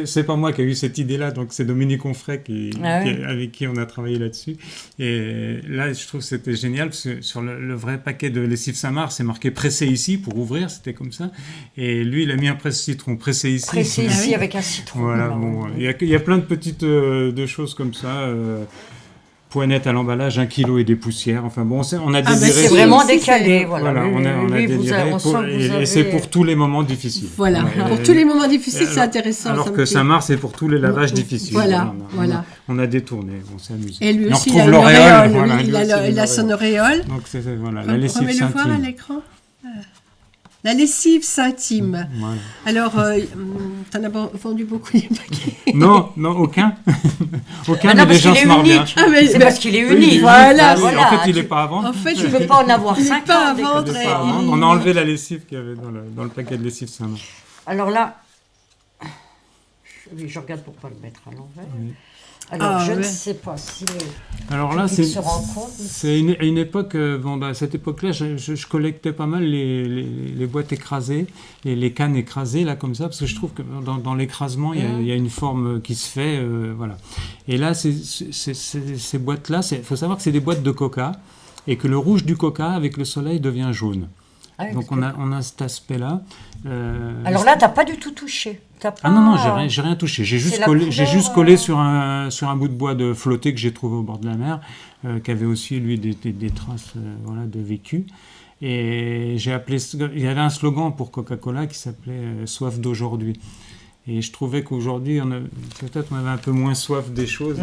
C'est pas moi qui ai eu cette idée-là, donc c'est Dominique Onfray avec qui on a travaillé là-dessus. Et là, je trouve que c'était génial parce que sur le vrai paquet de lessive Saint-Marc, c'est marqué pressé ici pour ouvrir, c'était comme ça. Et lui, il a mis un presse-citron pressé ici. Pressé Ah ici oui. avec un citron. Voilà, Alors, bon, il y a plein de petites de choses comme ça. Poignette à l'emballage, 1 kilo et des poussières. Enfin bon, on a Ah, bah, désiré. c'est si, vraiment si, décalé, c'est- voilà. Voilà, on a Oui, déliré on sent que vous avez... et c'est pour tous les moments difficiles. voilà. Voilà. Pour tous les moments difficiles, c'est alors- intéressant. Alors ça me que plaît. Saint-Marc, c'est pour tous les lavages difficiles. Voilà, On a- voilà. On a détourné, on s'est amusé. Et lui on aussi, il a retrouve une l'auréole. auréole. Voilà, Oui, lui il aussi, a, il a une son auréole. auréole. Donc c'est voilà, la lessive Remets-le voir à Saint-Tim. l'écran. La lessive Saint-Tim. Voilà. Alors, t'en as vendu beaucoup des paquets. Non, aucun. Aucun, Ah mais non, les parce gens qu'il se est marrent bien. unique. Ah, mais- C'est mais- parce qu'il est Oui, il est unique. unique. Voilà, Oui, voilà. En fait, il Tu- n'est pas à vendre. En fait, Tu peux pas en avoir il n'est 50. pas à des vendre. comme Il est ça. pas à vendre. On a enlevé la lessive qu'il y avait dans le paquet de lessive Saint-Marc. Alors là, oui, je regarde pour pas le mettre à l'envers. Oui. Alors, Ah, je ouais. ne sais pas si... Alors là, Il se rend compte. c'est une époque, à cette époque-là, je collectais pas mal les boîtes écrasées, les cannes écrasées, là, comme ça, parce que je trouve que dans l'écrasement, il y a une forme qui se fait, voilà. Et là, ces boîtes-là, il faut savoir que c'est des boîtes de coca, et que le rouge du coca, avec le soleil, devient jaune. Ah oui, Donc parce on a cet aspect-là. Alors là, tu n'as pas du tout touché. T'as pas... Ah non, j'ai rien touché. J'ai C'est juste la collé, couleur, collé sur un bout de bois de flotté que j'ai trouvé au bord de la mer, qui avait aussi, lui, des traces voilà, de vécu. Et j'ai appelé... Il y avait un slogan pour Coca-Cola qui s'appelait « Soif d'aujourd'hui ». Et je trouvais qu'aujourd'hui, peut-être on avait un peu moins soif des choses.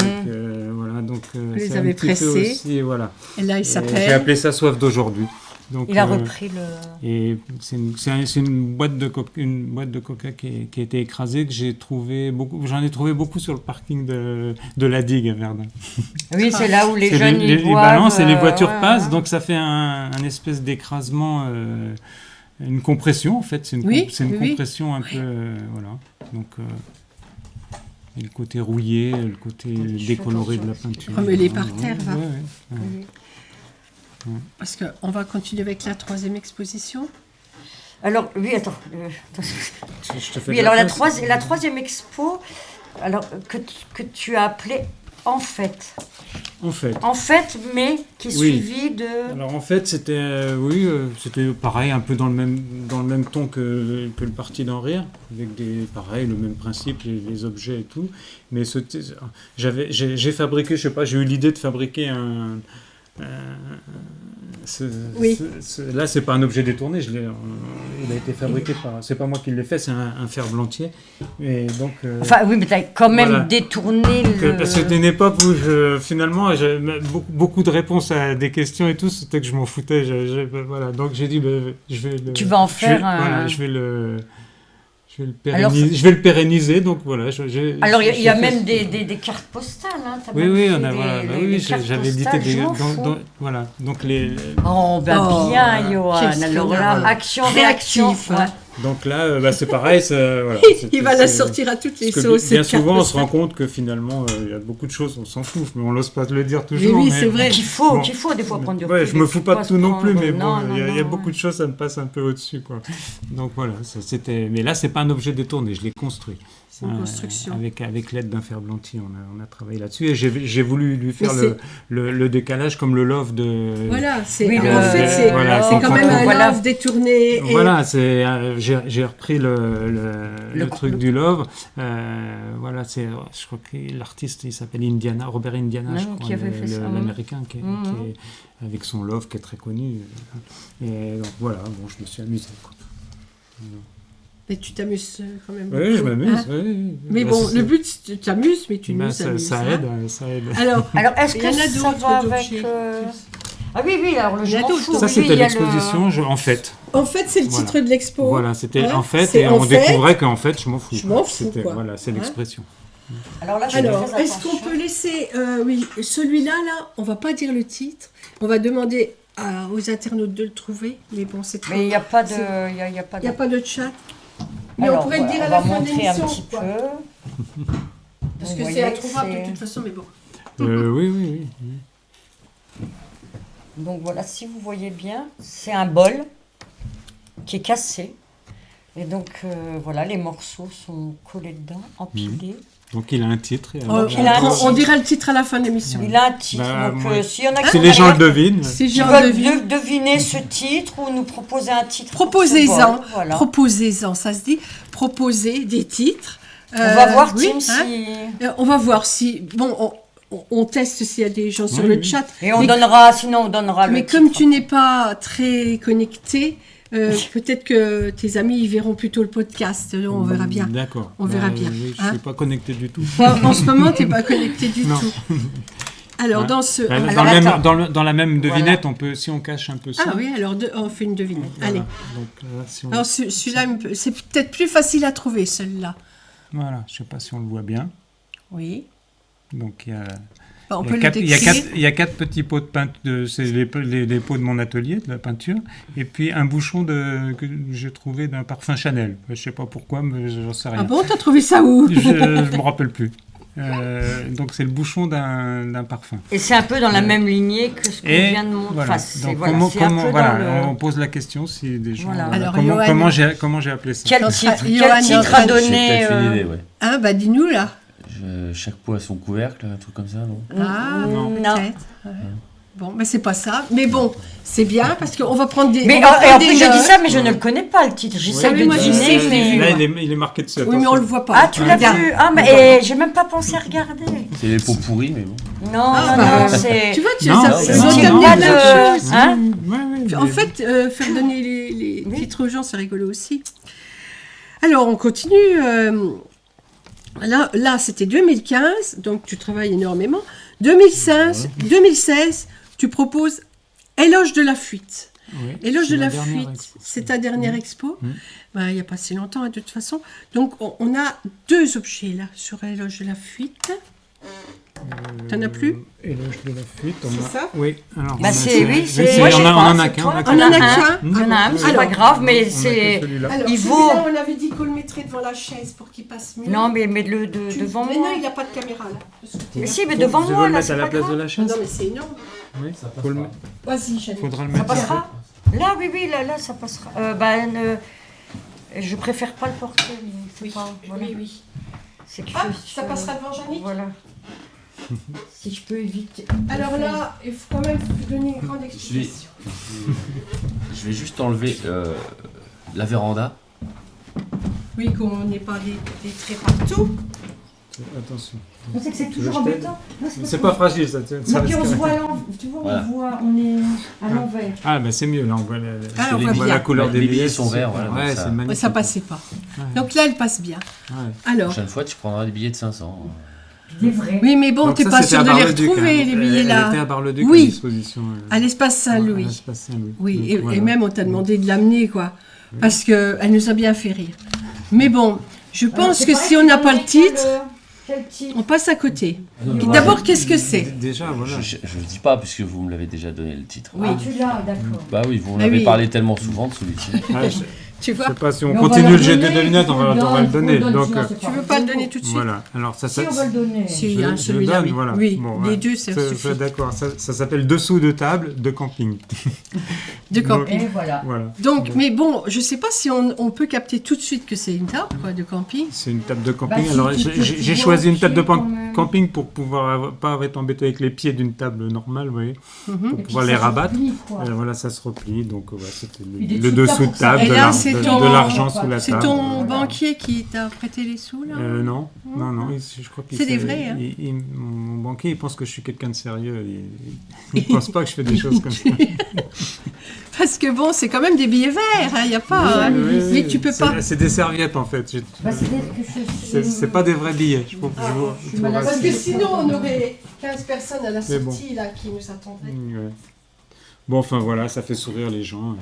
Voilà, donc, les c'est un avait petit peu pressés. Aussi, voilà. Et là, il Et j'ai s'appelle. appelé ça « Soif d'aujourd'hui ». Donc, Il a repris le... et c'est une boîte de coca qui a été écrasée, que j'ai trouvé beaucoup. J'en ai trouvé beaucoup sur le parking de la digue à Verdun. Oui, c'est là où les C'est jeunes ils ils boivent. balancent et les voitures ouais, passent, ouais. donc ça fait un espèce d'écrasement, une compression en fait. C'est une, Oui, c'est une oui. compression un peu, voilà. Donc et le côté rouillé, le côté Je décoloré fais de la attention. peinture. Remets-les par terre, va. Ouais. Oui. Parce qu'on va continuer avec la 3e exposition. Alors, oui, attends. Je te fais Oui, de alors la place. 3e expo, alors, que tu as appelée En fait. En fait. En fait, mais qui est Oui. suivie de... Alors en fait, c'était c'était pareil, un peu dans le même ton que le parti d'en rire, avec pareil, le même principe, les objets et tout. Mais j'ai fabriqué, je sais pas, j'ai eu l'idée de fabriquer là, c'est pas un objet détourné, il a été fabriqué c'est pas moi qui l'ai fait, c'est un fer blantier. Et donc, Enfin, oui, mais tu as quand même voilà. détourné le... parce que c'était une époque où finalement j'avais beaucoup de réponses à des questions et tout, c'était que je m'en foutais. Voilà, donc j'ai dit, je vais le. Tu vas en faire voilà, un... je vais le Alors, pérenniser. Je vais le pérenniser, donc voilà. Alors, il y a j'ai fait- même des cartes postales. Hein, t'as Oui, même oui, fait on a, voilà, des- bah des oui, cartes j'avais édité postales, des. je m'en fous. Voilà, donc les. Oh, ben Oh, bien, Johan. qu'est-ce Alors qu'on a, là, voilà. action-réaction. Créatif, hein. Donc là, c'est pareil. Voilà, Il va la sortir à toutes les Parce que sauces. bien cette carte souvent, on se postale. rend compte que finalement, il y a beaucoup de choses, on s'en fout, mais on n'ose pas le dire toujours. oui, mais- c'est vrai. Qu'il faut, Bon. qu'il faut des fois prendre du Ouais, recul. je me fous pas de tout non plus, mais Non, bon, non, il y a non, beaucoup de choses, ça me passe un peu au-dessus, quoi. Donc voilà, c'était. Mais là, c'est pas un objet détourné, je l'ai construit. C'est une construction. Avec l'aide d'un fer blanti, on a travaillé là-dessus, et j'ai voulu lui faire Mais le décalage comme le love de. Voilà, c'est Oui, en fait, c'est voilà, c'est quand quand même on- un voilà. love détourné. Et Voilà, j'ai repris le truc du love. Voilà, je crois que l'artiste, il s'appelle Robert Indiana, Ouais, je crois, qui avait fait ça, l'américain, qui Mhm. est avec son love qui est très connu. Et donc voilà, bon, je me suis amusé, quoi. Mais tu t'amuses quand même. Oui, je beaucoup, m'amuse. hein. Oui. Mais Bah, bon, c'est- le but, tu t'amuses, mais tu bah, nous ça, amuses. ça hein. aide, ça aide. Alors, Alors, est-ce il que y en a ça d'autres va avec... objets. Ah oui, oui, alors le Il y a je m'en d'autres. fous. Ça, oui, c'était il y a l'exposition, en fait. En fait, c'est le Voilà. titre de l'expo. Voilà, c'était Hein, en fait, c'est et en on fait. découvrait qu'en fait, je m'en fous. Je m'en fous, C'était- quoi. Voilà, c'est Hein l'expression. Alors là, je Alors, fais est-ce qu'on peut laisser... oui, celui-là, on va pas dire le titre. On va demander aux internautes de le trouver. Mais bon, c'est trop... Mais il n'y a pas de... c'est- Il y a pas Il n'y a de... pas de chat. Mais Alors, on pourrait le dire à on la va fin de montrer un l'émission. petit quoi. peu. Parce Vous que voyez c'est que introuvable c'est- de toute façon, mais bon. Oui. Donc voilà, si vous voyez bien, c'est un bol qui est cassé. Et donc voilà, les morceaux sont collés dedans, empilés. Donc il a un titre. Et On, alors, il a un on titre. dira le titre à la fin de l'émission. Il a un titre, Bah, donc moi, s'il y en a qui si sont les gens le derrière, devinent, Si qui j'en veulent devine, deviner ce titre ou nous proposer un titre pour ce proposez-en. bol, voilà. Proposez-en, ça se dit. Proposez des titres. On va voir, oui, Tim, hein. si... On va voir si... Bon, on teste s'il y a des gens sur Oui, le oui. chat. Et on Mais- donnera, sinon on donnera le Mais titre. comme tu n'es pas très connecté, peut-être que tes amis ils verront plutôt le podcast. On verra bien. D'accord. On verra Bah, bien, oui, je hein. suis pas connecté du tout. En ce moment, tu n'es pas connecté du Non. tout. Alors, Ouais. dans ce... Dans, Alors, le même- attends. dans la même devinette, Voilà. on peut, si on cache un peu ça. Ah oui, alors on fait une devinette. Voilà. Allez. Donc, si on- Alors, celui-là, c'est peut-être plus facile à trouver, celui-là. voilà, je sais pas si on le voit bien. Oui. Donc il y a, Bah, on il y a peut le quatre, il y a décrire. quatre- il y a 4 petits pots de peinture, c'est les pots de mon atelier, de la peinture, et puis un bouchon que j'ai trouvé d'un parfum Chanel. Je sais pas pourquoi, mais j'en sais rien. Ah bon, t'as trouvé ça où? Je me rappelle plus. Donc c'est le bouchon d'un parfum. Et c'est un peu dans la même lignée que ce qu'on Et vient de montrer. voilà. Enfin, c'est Donc voilà, comment, c'est un peu voilà, dans le... on pose la question si des gens. Voilà. Alors, comment, Johan- comment j'ai appelé ça. Quel Johan, titre, Johan quel est en titre train à de- J'ai donner peut-être une idée, ouais. Ah, bah dis-nous, là. Chaque pot a son couvercle, un truc comme ça, non? Ah, Non. peut-être. Ouais. Bon, mais c'est pas ça. Mais bon, c'est bien, parce qu'on va prendre des... Mais on va et prendre en des plus, je dis notes. ça, mais je ne le connais pas, le titre. J'essaie Oui, de moi, je deviner, sais, mais... Là, il est marqué dessus. Oui, mais on le voit pas. Ah, tu l'as Regarde. vu? Ah, mais j'ai même pas pensé à regarder. C'est les pots pourris, mais bon. Non, Ah, non, bah, non, c'est... Tu vois, Non, ça c'est ils ont non, amené non, plein pas de de- choses. Hein En fait, faire donner les Oui. titres aux gens, c'est rigolo aussi. Alors, on continue. Là, c'était 2015, donc tu travailles énormément. 2016, tu proposes Éloge de la fuite. Éloge de la fuite, c'est ta dernière expo. Il n'y a pas si longtemps, hein, de toute façon. Donc, on a 2 objets là sur Éloge de la fuite. T'en as plus? Éloge de la fuite. C'est ça? Oui. Alors, Bah on a- c'est... Oui, c'est... c'est- Moi, on je sais en pas, a c'est qu'un. toi, on a t'en On en as a un. qu'un. Il y en a un, mais c'est Alors, pas grave, mais On a que c'est... celui-là. Alors, Il celui-là, vaut- on avait dit qu'on le mettrait devant la chaise pour qu'il passe mieux. Non, mais mets-le devant Mais moi. non, il n'y a pas de caméra là. de ce côté-là. Mais si, mais Faut- devant vous devez moi, le là, mettre c'est à la pas place de grave. la Ah chaise. non, mais c'est énorme. Oui, Ça passe faut le pas. mettre. Vas-y, Jeanne. Faudra le Ça mettre. passera? Là, oui, là, ça passera. Je préfère pas le porter. Mais c'est Oui, pas, voilà. oui. C'est que Ah, je- ça passera devant Jeannick. Voilà. Si je peux éviter. Alors là, il faut quand même donner une grande Je explication. vais juste enlever la véranda. Oui, qu'on n'ait pas des traits partout. Attention. On sait que c'est Tu veux toujours que je t'aide embêtant. Non, C'est pas fragile, ça. ça Non, puis on risque- se voit à l'envers. Tu vois, Voilà. on est à l'envers. Ah, mais c'est mieux, là, on voit, Ah, on les voit billets- bien. la couleur Ouais, des les billets billets. sont verts, voilà, Ouais, donc ça- c'est magnifique. Ouais, ça passait pas. Ouais. Donc là, elle passe bien. Ouais. La Alors, prochaine fois, tu prendras des billets de 500. Des vrais. oui, mais bon, Donc t'es ça, pas c'était sûr à de les Bar-le-Duc, retrouver, hein. les billets Elle là. était à Bar-le-Duc, Oui. à l'exposition. À l'espace À Saint-Louis. l'espace Saint-Louis. Oui, et, Voilà. et même on t'a demandé de l'amener, quoi. Parce qu'elle nous a bien fait rire. Mais bon, je pense que si on n'a pas le titre, Quel titre? on passe à côté. Non, D'abord, qu'est-ce que c'est? Déjà, voilà. Je ne dis pas, puisque vous me l'avez déjà donné le titre. Oui. Ah, tu l'as, d'accord. Bah oui, vous en Ah avez oui. parlé tellement souvent de celui-ci. Ah, je Tu vois? sais pas si on Mais on va continue leur le jet de donner, devinette, on va le il donner. faut le Donc, sinon, c'est Tu veux pas le donner tout de suite? voilà. Alors, ça, Si, on va le donner. Si, je- il y a je celui-là, donne, oui. voilà. Oui, Bon, les ouais. deux, ça suffit. D'accord, ça s'appelle Dessous de table de camping. De camping. Et voilà. Voilà. Donc, mais bon, je sais pas si on peut capter tout de suite que c'est une table, quoi, de camping. C'est une table de Bah, camping. si, Alors, tu j'ai vois choisi une table de dessus, quand camping. même. camping pour pouvoir pas être embêté avec les pieds d'une table normale, vous voyez, Mhm. pour Et puis pouvoir ça les se rabattre. replie, quoi. Voilà, ça se replie. Donc c'était Puis des le trucs là dessous pour de ça. table, Et là, c'est de ton- l'argent sous la C'est table. ton banquier qui t'a prêté les sous, là Non, je crois qu'il C'est des sait- vrais, hein. mon banquier, il pense que je suis quelqu'un de sérieux. Il ne pense pas que je fais des choses comme ça. Parce que bon, c'est quand même des billets verts, il n'y a pas... hein. Mais tu peux pas... C'est des serviettes, en fait. Bah, C'est pas des vrais billets. Je suis malade. Parce que sinon, on aurait 15 personnes à la Mais sortie, là, qui nous attendraient. Ouais. Bon, enfin voilà, ça fait sourire les gens.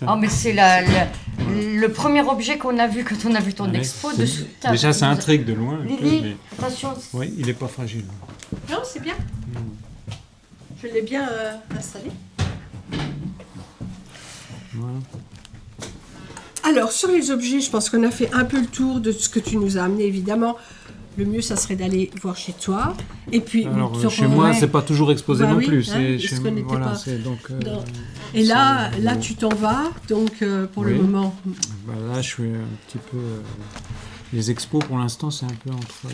Oh, mais c'est le premier objet qu'on a vu quand on a vu ton expo de sous table. Déjà, ça intrigue de loin. un peu, Lily, mais- attention. Oui, il n'est pas fragile. Non, c'est bien. Je l'ai bien installé. Voilà. Alors, sur les objets, je pense qu'on a fait un peu le tour de ce que tu nous as amené, évidemment. Le mieux, ça serait d'aller voir chez toi. Et puis, Alors, sur- chez moi, ouais. c'est pas toujours exposé Bah non oui, plus. hein, C'est parce chez qu'on n'était voilà, pas c'est donc. dans- Et là, c'est- là, tu t'en vas. Donc, pour le Oui. moment, Bah là, je suis un petit peu. Les expos, pour l'instant, c'est un peu entre.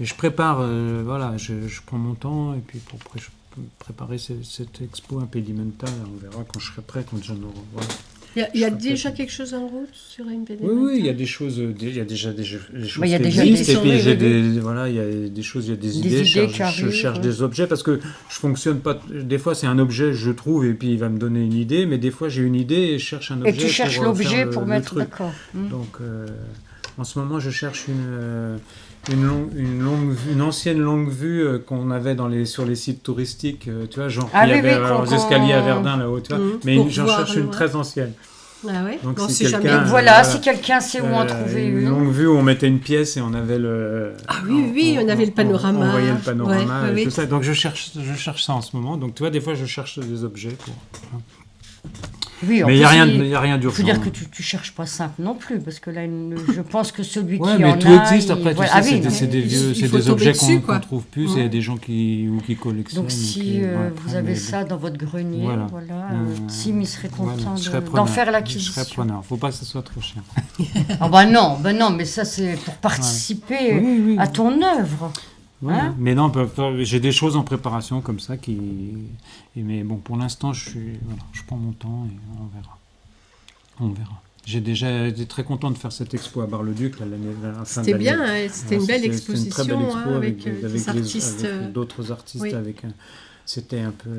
Et je prépare, voilà, je prends mon temps, et puis pour préparer cette expo impedimentale, on verra quand je serai prêt, quand j'en aurai. Voilà. il y a Je déjà rappelle. quelque chose en route sur MPD. Oui, il y a des choses, il y a déjà des choses Bah, il y a qui déjà existent, des et puis choses, j'ai oui, voilà, il y a des choses, il y a des Des idées, idées qui je arrivent, cherche ouais. des objets, parce que je fonctionne pas, des fois c'est un objet, je trouve, et puis il va me donner une idée, mais des fois j'ai une idée et je cherche un objet Et tu cherches pour, l'objet faire pour le mettre, truc. d'accord. Donc, en ce moment, je cherche une ancienne longue vue qu'on avait sur les sites touristiques, tu vois, genre Ah il y oui, avait oui, aux escaliers à Verdun là-haut, tu vois, mais Pour j'en voir cherche le une loin. très ancienne. Ah ouais. Donc, Bon, si c'est quelqu'un- jamais. Voilà, voilà. si quelqu'un sait où en trouver Une une. longue vue où on mettait une pièce et on avait le. Ah oui, on avait le panorama. On voyait le panorama Ouais, et oui. tout ça. Donc je cherche ça en ce moment. Donc tu vois, des fois je cherche des objets. Oui, en Mais il n'y a plus, rien il d'urgent. faut dire que tu cherches pas simple non plus, parce que là, je pense que celui Ouais, qui mais en tout a... existe après. voilà. Tu sais, Ah oui, c'est des il vieux, c'est faut des tomber objets dessus, qu'on quoi. trouve plus. Et il y a des gens qui collectionnent. Donc si qui- ouais, vous avez mais ça dans votre grenier, Voilà. Tim il serait voilà, content je serais d'en preneur. faire Je l'acquisition. serais preneur. Faut pas que ce soit trop cher. Ah bah non, mais ça c'est pour participer Oui, oui. à ton œuvre. Voilà. Hein Mais non, j'ai des choses en préparation comme ça mais bon, pour l'instant, je prends mon temps et on verra. On verra. J'ai déjà été très content de faire cette expo à Bar-le-Duc l'année dernière. C'était bien, hein, c'était une belle C'était une très belle exposition expo hein, avec avec artistes. d'autres artistes. oui. C'était un peu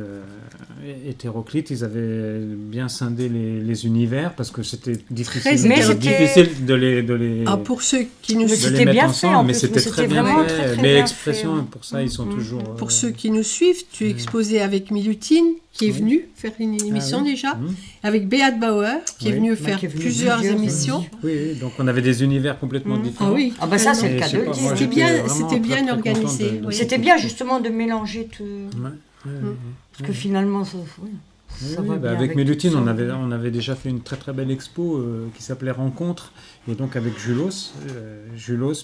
hétéroclite. Ils avaient bien scindé les univers parce que c'était difficile, Mais c'était- difficile de les Ah, pour ceux qui nous Mais de suivent, les c'était mettre bien ensemble, fait, en mais plus, c'était mais très c'était bien vraiment fait. très, très Mais bien expression, fait. pour ça, ils sont toujours. pour ceux qui nous suivent, tu es exposé avec Milutine, qui est Oui. venu faire une émission oui. déjà, Mhm. avec Beat Bauer, qui est Oui. venu Bah, faire qui est venu plusieurs plusieurs émissions. Oui, donc on avait des univers complètement différents. Ah oui, Ah bah ça, c'est le Et cas je sais de le pas, dire. moi, C'était j'étais bien, vraiment c'était bien très, très organisé, content de- oui. C'était bien justement de mélanger tout. Ouais. Parce que finalement, ça Oui, va bien bah avec tout Mélutine, ça. on avait déjà fait une très très belle expo qui s'appelait Rencontre, et donc avec Julos,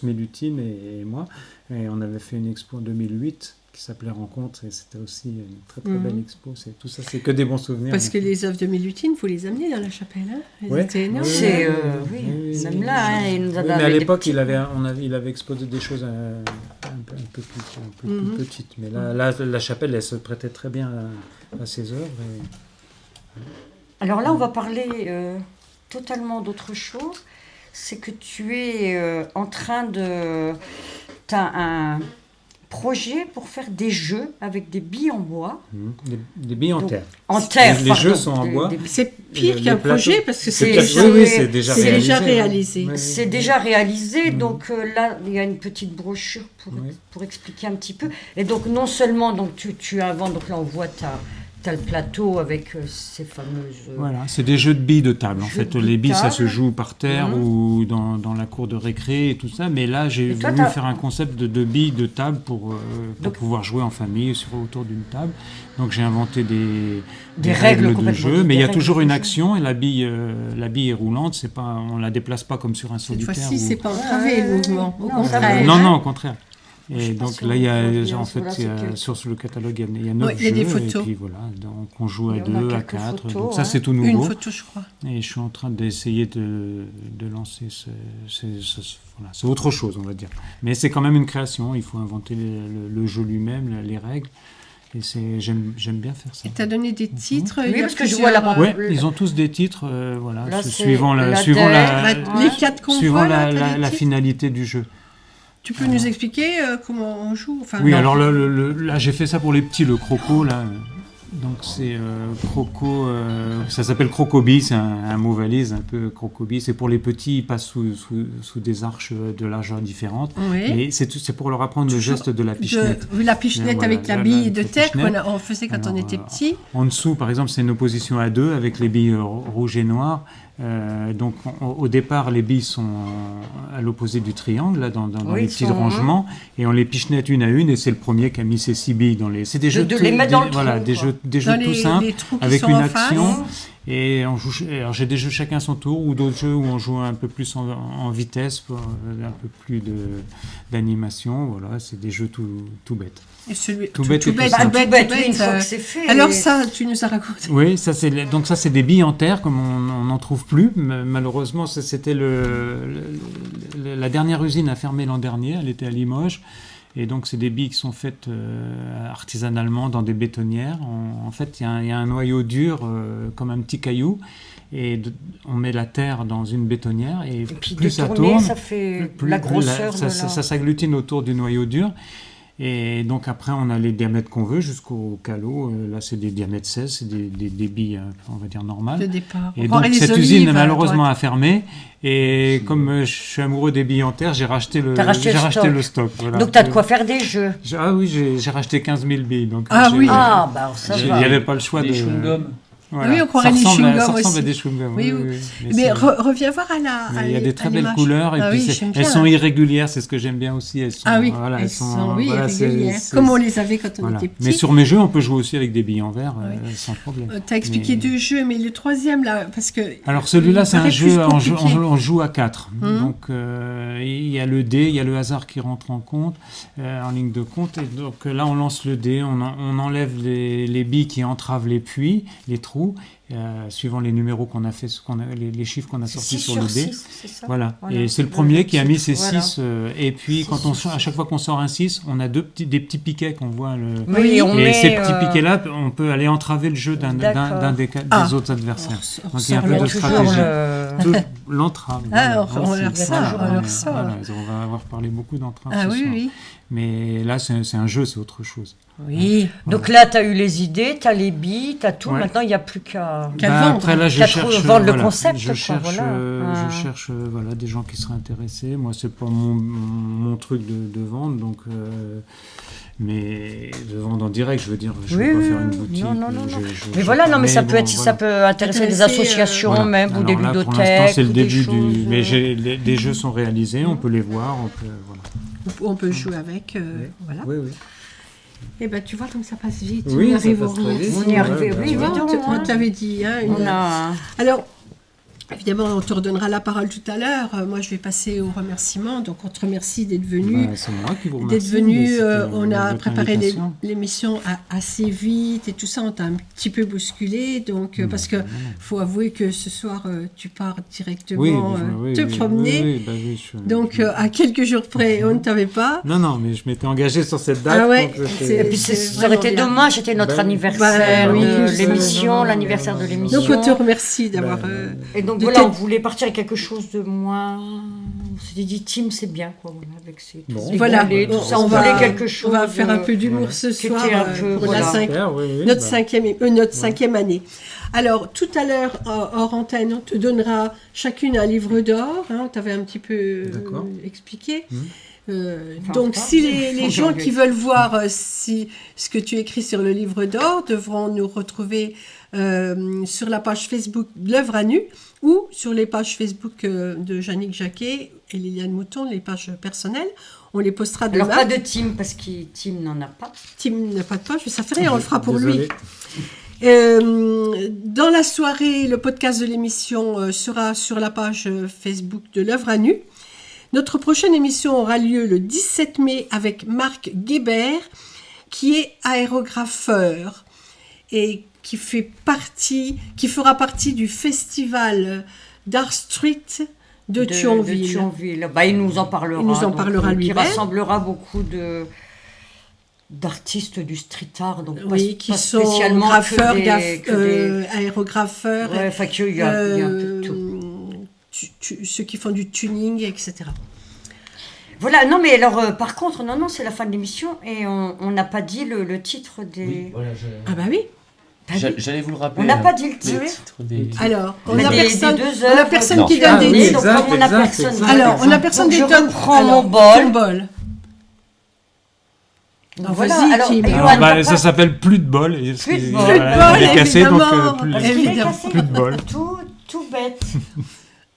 Mélutine et moi, et on avait fait une expo en 2008 qui s'appelait Rencontre, et c'était aussi une très très belle expo. Tout ça, c'est que des bons souvenirs. Parce que les œuvres de Milutine, il faut les amener dans la chapelle. Hein. Elles Ouais. étaient énormes. C'est, Oui, oui, oui, même oui, là, oui. hein, il nous a Oui, donné mais à des l'époque, petits- il avait exposé des choses un peu plus petites. Mais là, la chapelle, elle se prêtait très bien à ses œuvres. Alors là, on va parler totalement d'autre chose. C'est que tu es en train de... Tu as un projet pour faire des jeux avec des billes en bois. Des billes en Donc, terre. En terre, Les pardon. jeux sont en bois. C'est pire Les qu'un plateaux. projet parce que C'est c'est pire. déjà, Oui, oui, c'est déjà c'est réalisé. déjà réalisé. Oui. C'est déjà réalisé, donc là, il y a une petite brochure Oui. pour expliquer un petit peu. Et donc, non seulement donc, tu inventes, donc là, on voit, tu as le plateau avec ces fameuses... Voilà, c'est des jeux de billes de table. En Jeux fait, de les billes, ça table. se joue par terre Mhm. ou dans la cour de récré et tout ça. Mais là, j'ai Et toi, voulu t'as- faire un concept de billes de table pour Donc- pouvoir jouer en famille autour d'une table. Donc, j'ai inventé Des règles de complètement jeu, mais il y a des toujours règles une de jeu. action et la bille est roulante. C'est pas, on la déplace pas comme sur un Cette solitaire. fois-ci, ou- c'est pas entravé le mouvement. Au Non, ça contraire. bouge. Non, non, au contraire. Et sais pas donc si là, on il y voit a, bien, en fait, voilà, il y a- c'est que- sur le catalogue, il y a 9 Ouais, il y jeux. a des photos. Et puis voilà, donc on joue à Et on a 2, à quelques 4. photos, Donc ça, hein. c'est tout Une nouveau. photo, je crois. Et je suis en train d'essayer de lancer voilà, c'est autre chose, on va dire. Mais c'est quand même une création. Il faut inventer le jeu lui-même, les règles. Et j'aime bien faire ça. Et tu as donné des titres. Oui, il y a parce que je vois plusieurs, la Ouais, ils ont tous des titres, voilà, Là, c'est suivant la les Ouais. 4 qu'on suivant voit, là, t'as des la titres. finalité du jeu. Tu peux nous expliquer comment on joue enfin, Oui, non. alors là, j'ai fait ça pour les petits, le croco, là. Donc c'est croco, ça s'appelle crocobi, c'est un mot valise, un peu crocobi. C'est pour les petits, ils passent sous des arches de largeur différentes. Oui. Et c'est pour leur apprendre le geste de la pichenette. La pichenette Voilà, avec la la bille de terre pichenette. on faisait quand on Alors, était petit. En dessous, par exemple, c'est une opposition à 2 avec les billes rouges et noires. Donc au départ, les billes sont à l'opposé du triangle, là, dans Oui, les ils petits sont, rangements, et on les pichenette une à une, et c'est le premier qui a mis ses 6 billes dans les. C'est des jeux de les mettre dans le voilà, trou, des quoi. jeux, des jeux Dans tout les simples, trous qui avec sont une en action. face. Et on joue. Alors j'ai des jeux chacun son tour, ou d'autres jeux où on joue un peu plus en vitesse, pour un peu plus d'animation. Voilà, c'est des jeux tout bêtes. Et celui, Tout bête et tout Bah, simple. tout bête, oui, une fois que c'est fait. Alors ça, tu nous as raconté. Oui, donc ça c'est des billes en terre comme on n'en trouve plus. Malheureusement, c'était la dernière usine à fermer l'an dernier. Elle était à Limoges. Et donc c'est des billes qui sont faites artisanalement dans des bétonnières. En fait, il y a un noyau dur comme un petit caillou. Et on met la terre dans une bétonnière. Et puis plus de ça tourner, tourne, ça fait la plus grosseur de ça s'agglutine autour du noyau dur. Et donc après, on a les diamètres qu'on veut jusqu'au calot. Là, c'est des diamètres 16, c'est des billes, on va dire, normales. De départ. Et On croirait donc les cette olives, usine, à malheureusement, droite. a fermé. Et comme je suis amoureux des billes en terre, j'ai racheté le stock. Voilà. Donc, tu as de quoi faire des jeux. Ah oui, j'ai racheté 15 000 billes. Donc Ah oui. Ah, bah alors ça il va. n'y avait pas le choix Des de... chewing-gums. Voilà. Oui, on croirait Ça les ressemble chewing-gums ça ressemble aussi. à des chewing-gums. Oui, oui, oui. oui. Mais c'est- reviens voir à la. mais il y a des très belles l'image. couleurs et Ah puis oui, j'aime elles bien. sont irrégulières, c'est ce que j'aime bien aussi. Elles sont, Ah oui, voilà, elles sont oui, voilà, régulières. c'est- Comme on les avait quand on voilà. était Mais petits. sur mes jeux, on peut jouer aussi avec des billes en verre, Ouais. sans problème. Tu as expliqué Mais- 2 jeux, mais le troisième, là, parce que. Alors celui-là, il c'est un paraît jeu, plus on compliqué. joue à 4. Mhm. Donc il y a le dé, il y a le hasard qui rentre en compte, en ligne de compte. Et donc là, on lance le dé, on enlève les billes qui entravent les puits, les trous, suivant les numéros qu'on a fait, les chiffres qu'on a sortis 6 sur le sur dé. 6, c'est ça. Voilà. Voilà. Et c'est le premier qui a mis ses Voilà. 6. Et puis, 6 quand sur à chaque fois qu'on sort un 6, on a des petits piquets qu'on voit. Oui, on et met, ces petits piquets-là, on peut aller entraver le jeu d'un D'accord. des Ah. autres adversaires. On Donc il y a un sort peu Il y a de toujours stratégie. le... L'entrave. Ah, voilà. on C'est- leur c'est- sort, on voilà, leur sort. voilà, on va avoir parlé beaucoup d'entrave Ah ce oui, soir. oui. Mais là, c'est un jeu, c'est autre chose. Oui. Donc là, tu as eu les idées, tu as les billes, tu as tout. Ouais. Maintenant, il n'y a plus qu'à... Qu'à vendre. Après, là, je Qu'à cherche, vendre le voilà, concept, je quoi, cherche, voilà. Ah. je cherche voilà, des gens qui seraient intéressés. Moi, c'est pas mon truc de vendre, donc... mais de vendre en direct, je veux dire, je Oui, vais pas oui, faire une oui. boutique. Non. Mais je- voilà, non, mais ça bon, peut être, ça voilà. peut intéresser des Intéresser, associations Voilà. même, ou Alors des là, pour l'instant, bibliothèques, c'est le ou des début choses, mais des jeux sont réalisés, on peut les voir, on peut... Voilà. On peut jouer avec. Voilà. Oui, oui. Et ben, tu vois comme ça passe vite. Oui, on ça arrive au passe très rond. vite. On y arrive, Ouais, oui, Tu vois, évidemment, on hein. te l'avait dit. Hein, On a... Alors, évidemment, on te redonnera la parole tout à l'heure. Moi, je vais passer aux remerciements. Donc, on te remercie d'être venu. Bah, c'est moi qui vous remercie. D'être venu, mais c'était on a votre préparé invitation. l'émission assez vite et tout ça, on t'a un petit peu bousculé, donc parce que faut avouer que ce soir tu pars directement te promener, donc à quelques jours près on ne t'avait pas. Non, mais je m'étais engagé sur cette date. Ah ouais, donc c'est- Et puis c'est ça aurait été vraiment bien. dommage, c'était notre Ben, anniversaire oui, de c'est- l'émission, l'anniversaire de l'émission. Donc on te remercie d'avoir... Et donc de voilà, tes- on voulait partir avec quelque chose de moins... On s'était dit, Tim, c'est bien, quoi, voilà, avec ses Bon. les Voilà, galets, tout ça, on va- voulait quelque chose... on va faire un peu d'humour ce qui soir était un peu, pour voilà. notre cinquième année. Alors, tout à l'heure, hors antenne, on te donnera chacune un livre d'or. Hein, on t'avait un petit peu D'accord. expliqué. Enfin, Donc, pas. si les gens Aujourd'hui. qui veulent voir si ce que tu écris sur le livre d'or devront nous retrouver sur la page Facebook de l'œuvre à nu ou sur les pages Facebook de Yannick Jacquet et Liliane Mouton, les pages personnelles. On les postera demain. Alors pas de Tim, parce que Tim n'en a pas. Tim n'a pas de page, mais ça fait rien, on le fera pour Désolé. lui. Dans la soirée, le podcast de l'émission sera sur la page Facebook de l'œuvre à nu. Notre prochaine émission aura lieu le 17 mai avec Marc Guébert, qui est aérographeur et qui fera partie du festival d'Art Street de Thionville. Bah, il nous en parlera. Il nous en parlera Qui lui-même. rassemblera beaucoup d'artistes du street art, donc Oui, qui pas sont spécialement graffeurs, que des... aérographeurs, Ouais, enfin, il y a un peu de tout. ceux qui font du tuning, etc. Voilà, non mais alors par contre, non, c'est la fin de l'émission et on n'a pas dit le titre des... Oui, voilà, Ah bah oui. j'allais vous le rappeler. On n'a pas dit le titre. Alors, on Mais n'a des personne, 2 on heures, a personne non. qui donne des année, titres. donc comme on n'a Exact. personne... Alors, on n'a personne qui Donc, donne. je reprends Alors, mon bol. ton bol. Donc, Alors, voilà, vas-y, alors, Tim. et Alors, Johan, bah, t'as ça pas- s'appelle plus de bol. Plus de bol. Plus de Il est bol, cassé, donc évidemment. plus, Parce qu'il est Évidemment. cassé. plus de bol. Tout bête.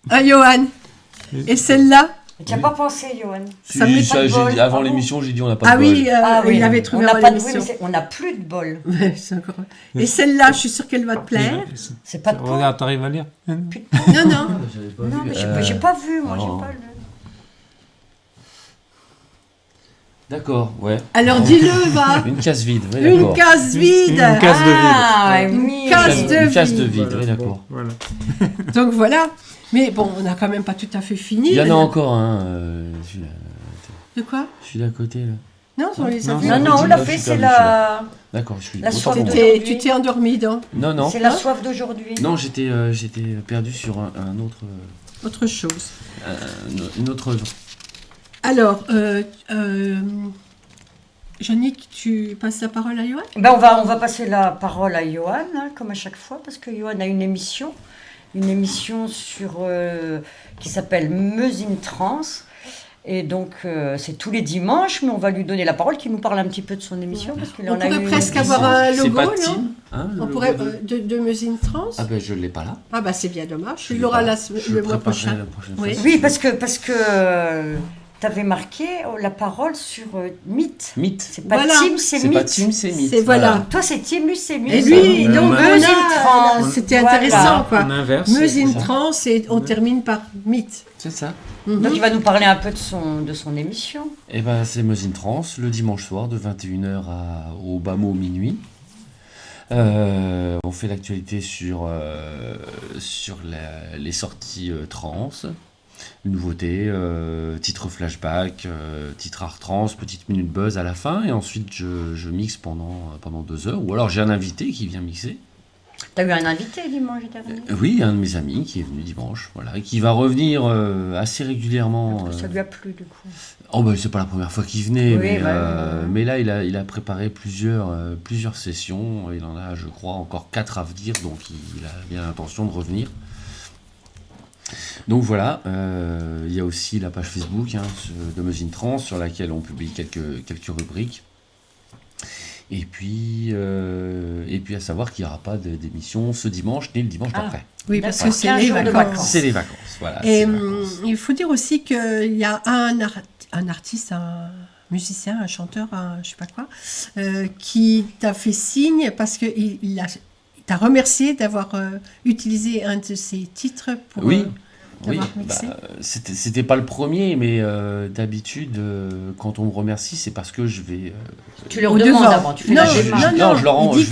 Ah, Johan. Et celle-là? Tu n'as pas pensé, Johan? Ça me met pas de bol. Avant Ah bon l'émission, j'ai dit on n'a pas Ah de bol. oui, il avait trouvé on n'a avant pas de bol, l'émission. on n'a plus de bol. Ouais, c'est encore... Et celle-là, je suis sûre qu'elle va te plaire. C'est pas de peau. Regarde, t'arrives à lire. Non, non. J'avais pas Non, vu. mais j'ai pas vu, moi, non. j'ai pas lu. D'accord, ouais. Alors, dis-le, va. Une case vide, ouais, Une d'accord. case vide. Une case de vide. Ah, Une oui. case de Une case de vide. vide, oui, d'accord. Voilà. Donc voilà. Mais bon, on n'a quand même pas tout à fait fini. Il y en a encore, hein. De quoi? Je suis d'à côté, là. Non, on les a Non, vus. Non, on l'a fait, c'est la D'accord, je suis. La autant soirée pour moi. d'aujourd'hui. Tu t'es endormi dans Non, non. c'est la soif d'aujourd'hui. Non, j'étais perdu sur un autre. autre chose. Une autre œuvre. Alors, Yannick, tu passes la parole à Johan? Ben, on va passer la parole à Johan, hein, comme à chaque fois, parce que Johan a une émission sur, qui s'appelle Meuse in Trans. Et donc, c'est tous les dimanches, mais on va lui donner la parole, qu'il nous parle un petit peu de son émission. Parce qu'il On en a pourrait eu presque une. avoir un C'est logo, pas non? Tim, hein, le On pourrait logo de Meuse in Trans. Ah ben je l'ai pas là. Ah bah c'est bien dommage. Je Il l'ai l'aura pas. le mois préparerai prochain. la prochaine Oui. fois. Oui, parce que tu avais marqué la parole sur mythe. Mythe. C'est pas Voilà. Tim, c'est C'est mythe. pas Tim, c'est mythe. C'est voilà. Toi, c'est Tim, lui, c'est mythe. Et lui, Ouais, donc ouais. Meuse in voilà, Trans. c'était Voilà. intéressant quoi. On inverse. Meuse c'est in ça. Trans et on termine par mythe. C'est ça. Donc, il va nous parler un peu de son émission. Et ben c'est Meuse in Trans, le dimanche soir de 21h au bas mot minuit. On fait l'actualité sur les sorties trans, nouveautés, titres flashback, titres art trans, petite minute buzz à la fin, et ensuite je mixe pendant 2 heures, ou alors j'ai un invité qui vient mixer. T'as eu un invité dimanche dernier. Oui, un de mes amis qui est venu dimanche, voilà, et qui va revenir assez régulièrement. Ça lui a plu, du coup. Oh bah c'est pas la première fois qu'il venait, Oui, mais là il a préparé plusieurs sessions, il en a je crois encore 4 à venir, donc il a bien l'intention de revenir. Donc voilà, il y a aussi la page Facebook de Meuse in Trans sur laquelle on publie quelques rubriques. Et puis à savoir qu'il n'y aura pas d'émission ce dimanche ni le dimanche Ah. d'après. Oui, parce que D'accord. c'est 15 les jours de vacances. vacances. C'est les vacances, voilà. Et c'est les vacances. il faut dire aussi qu'il y a un artiste, un musicien, un chanteur, je sais pas quoi, qui t'a fait signe parce qu'il t'a remercié d'avoir utilisé un de ses titres pour Oui, l'avoir mixé. c'était pas le premier, mais d'habitude, quand on me remercie, c'est parce que je vais. Tu leur Au demandes devant. avant, tu fais Non, la démarche. non, je leur il dit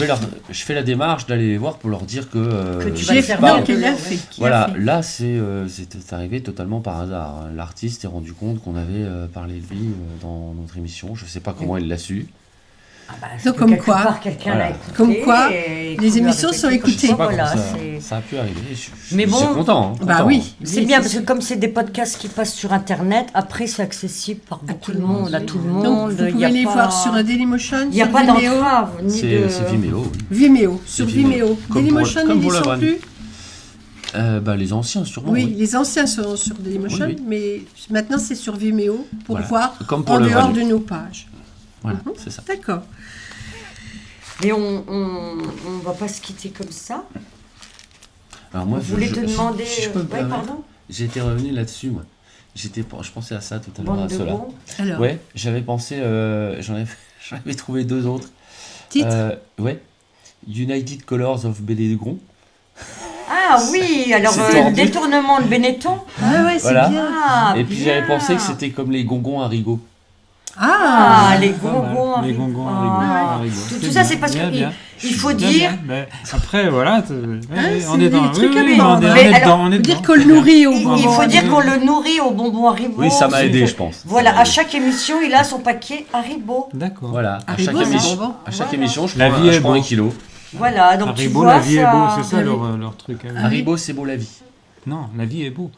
je fais la démarche d'aller les voir pour leur dire que. Que tu vas J'ai le fait faire non, bien. qu'il l'a fait. qu'il a Voilà, fait. là c'est arrivé totalement par hasard. L'artiste s'est rendu compte qu'on avait parlé de lui dans notre émission. Je sais pas comment il l'a su. Ah bah, Donc, que comme quelque quoi- part, quelqu'un Voilà. l'a écouté Comme quoi, et les qu'on lui a émissions sont répété. écoutées. Je sais pas Voilà, comment c'est- ça a pu arriver. Mais je bon, suis content. Hein, Bah content. oui. C'est bien parce que comme c'est des podcasts qui passent sur Internet, après c'est accessible par beaucoup de monde, à tout le Donc monde. vous Il y pouvez a les pas- voir sur Dailymotion, Il n'y a sur pas Vimeo. d'entrave, ni de... C'est Vimeo. oui. Vimeo, sur Vimeo. Vimeo. Comme Dailymotion, pour ils y la sont vanne. plus. Les anciens sûrement. Oui, oui. les anciens sont sur Dailymotion, Oui, oui. mais maintenant c'est sur Vimeo pour Voilà. voir Comme pour en le dehors Van. de nos pages. Voilà, c'est ça. D'accord. Mais on va pas se quitter comme ça. Alors moi, On voulait te demander... si je peux me ouais, permettre, pardon. j'étais revenu là-dessus, moi. Je pensais à ça tout à l'heure, à Bande de cela. bons. Alors, Ouais, j'avais pensé, j'en avais trouvé 2 autres. titre Ouais, United Colors of Belégron. Ah Ah oui, alors C'est tordu. détournement de Benetton. Ah ouais, c'est Voilà. bien. Ah, Et puis bien. j'avais pensé que c'était comme les gonbons Haribo. Ah, les Pas mal. gonbons. Les Haribo. gonbons Ah. Haribo. Tout ça, c'est parce Bien, que bien. il faut Bien, dire. bien. Mais après, voilà, c'est on est dans des trucs à oui, prendre, on hein. est Mais dedans, on est Faut dire dedans. qu'on le nourrit au Il bonbon. faut dire oui. qu'on le nourrit aux bonbons Haribo. Oui, ça m'a aidé, C'est- je pense. Voilà, Ça m'a à aidé. chaque émission, il a son paquet Haribo. D'accord. Voilà, à Haribo, chaque c'est émission, bonbon. à chaque Voilà. émission, je La prends, vie je est prends beau. 1 kilo. Voilà, donc tu Haribo, vois la vie est beau, ça. c'est ça la vie. leur truc. à eux. Haribo, c'est beau la vie. Non, la vie est beau.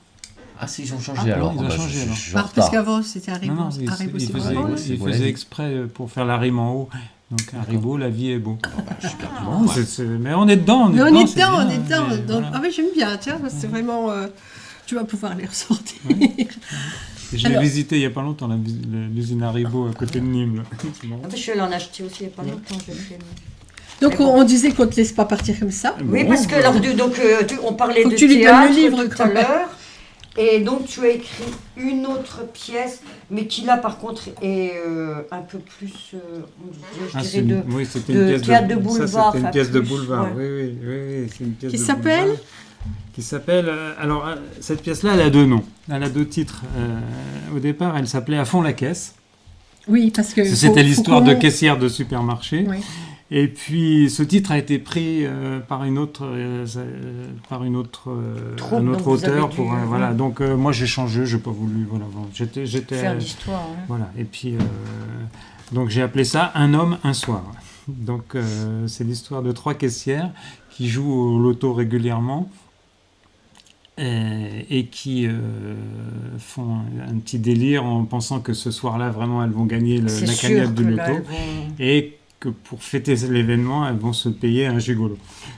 Ah, si, ils ont changé Ah, alors. ils ont Bah, changé, alors. je suis en Ah, parce retard. qu'avant, c'était Haribo. Non, Haribo, il c'est faisait, bonbon. Haribo, là. c'est il beau la faisait vie. exprès pour faire la rime en haut. Donc Haribo, la vie est beau. Je suis perdu. Non, mais on est dedans, Mais on est c'est dedans, bien, on est dedans. mais Donc, voilà. ah oui, j'aime bien, tiens, c'est vraiment... tu vas pouvoir les ressortir. Je l'ai Alors- visité il n'y a pas longtemps, l'usine Haribo à côté de Nîmes. là. C'est marrant. Ah, bah, je vais l'en acheter aussi il n'y a pas longtemps. je fais le- Donc, Mais bon. on disait qu'on ne te laisse pas partir comme ça. Oui, Bon, parce que alors, on parlait Faut de que tu lui donnes théâtre le livre, tout quand à même. l'heure. Et donc, tu as écrit une autre pièce, mais qui là, par contre, est un peu plus, je Ah, dirais, de... oui, c'était de une pièce théâtre de ça, boulevard, c'était une enfin, pièce de plus, boulevard. ouais. Oui, c'est une pièce Qui de s'appelle boulevard. Qui s'appelle. Cette pièce-là, elle a 2 noms. Elle a 2 titres. Au départ, elle s'appelait À fond la caisse. Oui, parce que... C'était l'histoire de qu'on- caissière de supermarché. Oui. Et puis, ce titre a été pris par un autre Troupe, donc vous auteur. avez dû, Voilà. Donc, moi, j'ai changé. J'ai pas voulu. Voilà. Bon, j'étais. Faire l'histoire. hein. Voilà. Et puis, donc, j'ai appelé ça Un homme, un soir. Donc, c'est l'histoire de 3 caissières qui jouent au loto régulièrement et qui font un petit délire en pensant que ce soir-là, vraiment, elles vont gagner C'est la sûr cagnotte que du là, loto. elles vont- Et que pour fêter l'événement, elles vont se payer un gigolo.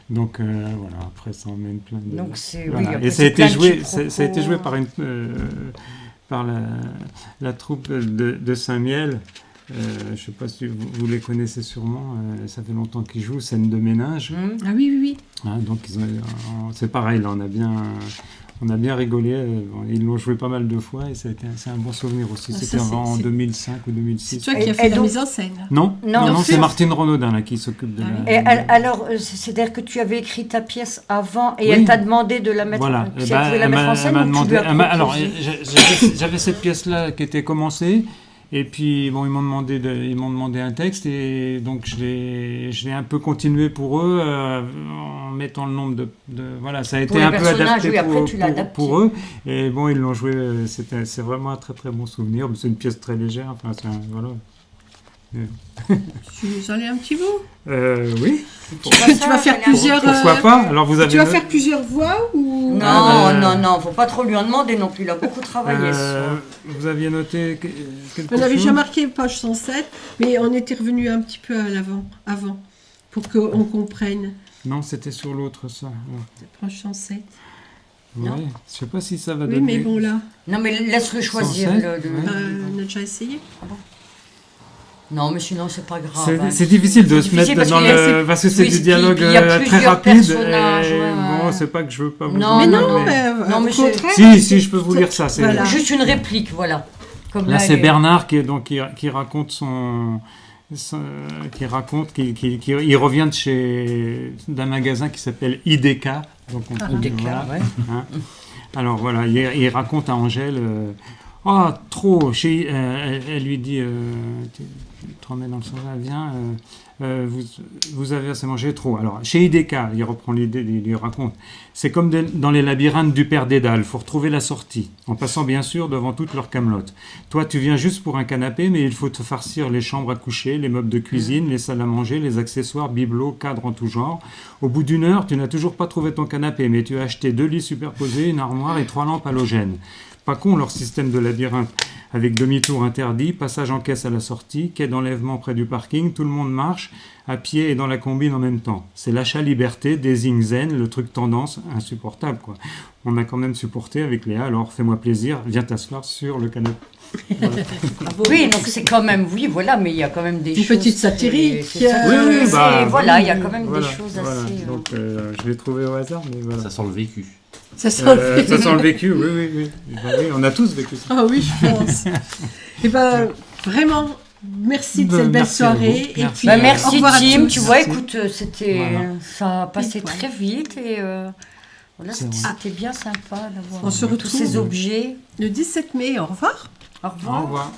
Donc voilà, après ça emmène plein de... Donc, c'est... Voilà. Oui, après, Et ça a c'est été plein de joué, quiproquos. ça a été joué par par la troupe de Saint-Miel. Je ne sais pas si vous les connaissez sûrement. Ça fait longtemps qu'ils jouent, Scène de ménage. Hum. Ah oui, oui, oui. Hein, donc c'est pareil, là, on a bien rigolé. Ils l'ont joué pas mal de fois et c'est un bon souvenir aussi. Ah, ça, C'était en c'est- 2005 ou C'est 2006. toi qui Et- as fait et la donc- mise en scène. Non, Non, c'est c'est- Martine Renaudin là, qui s'occupe de Ah la... Et alors, c'est-à-dire que tu avais écrit ta pièce avant et Oui. elle t'a demandé de la mettre, Voilà. si elle pouvait la mettre en scène ou tu lui as Alors, proposé j'avais cette pièce-là qui était commencée, et puis bon, ils m'ont demandé un texte, et donc je l'ai un peu continué pour eux en mettant le nombre de voilà, ça a Pour été les un peu personnages, adapté oui, après, tu l'as adapté. pour eux, et bon, ils l'ont joué. C'est vraiment un très très bon souvenir. C'est une pièce très légère. Enfin, voilà. Tu nous en lis un petit bout. Oui. Tu vas faire plusieurs... Pourquoi pas? Alors vous avez. Tu vas faire plusieurs voix ou... Non, non, faut pas trop lui en demander non plus, il a beaucoup travaillé. Vous aviez noté quelque On avait chose? déjà marqué page 107, mais on était revenu un petit peu à l'avant, avant, pour qu'on comprenne. Non, c'était sur l'autre, ça. Page 107. Ouais. Non. Je sais pas si ça va Oui, donner. mais bon, là, Non, mais laisse-le choisir. 107, le- ouais. on a déjà essayé. Non, mais sinon, c'est pas grave. C'est hein. c'est difficile de C'est se mettre difficile dans parce parce que c'est oui, du puis- dialogue puis il y a très plusieurs rapide. personnages, Et ouais. bon, c'est pas que je veux pas vous Non, Mais dire, non, non, au mais c'est- contraire. Si, je peux vous lire ça. C'est Voilà. Juste une réplique, voilà. Comme là, c'est elle est- Bernard qui raconte il revient d'un magasin qui s'appelle IDK. Donc IDK, voilà. ouais. Hein. Alors voilà, il raconte à Angèle, trop. Elle lui dit, tu te remets dans le sens, viens, vous avez assez mangé trop. Alors chez IDK, il reprend l'idée, il lui raconte, c'est comme dans les labyrinthes du père Dédale, faut retrouver la sortie, en passant bien sûr devant toutes leurs camelotes. Toi, tu viens juste pour un canapé, mais il faut te farcir les chambres à coucher, les meubles de cuisine, les salles à manger, les accessoires, bibelots, cadres en tout genre. Au bout d'une heure, tu n'as toujours pas trouvé ton canapé, mais tu as acheté 2 lits superposés, une armoire et 3 lampes halogènes. Pas con leur système de labyrinthe, avec demi-tour interdit, passage en caisse à la sortie, quai d'enlèvement près du parking, tout le monde marche, à pied et dans la combine en même temps. C'est l'achat liberté, désigne zen, le truc tendance, insupportable quoi. On a quand même supporté avec Léa, alors fais-moi plaisir, viens t'asseoir sur le canapé. Oui, donc c'est quand même, oui, voilà, mais il y a quand même des Une choses... petite satirique. c'est ça. Oui, oui, C'est- bah, voilà, oui, il y a quand même voilà, des choses voilà. assez... Donc je l'ai trouvé au hasard, mais voilà. Ça sent le vécu. Ça sent Ça sent le vécu, oui. Bah oui, on a tous vécu ça. Ah oui, je pense. Et ben, vraiment, merci de Ben, cette belle merci à vous. soirée. Et Merci. puis, Bah, au merci revoir à Tim, tous. tu vois, Merci. écoute, c'était, Voilà. ça a passé Pile poil. très vite et Là, C'est vrai. c'était bien sympa d'avoir On se tous retrouve ces objets. le 17 mai. Au revoir. Au revoir. Au revoir.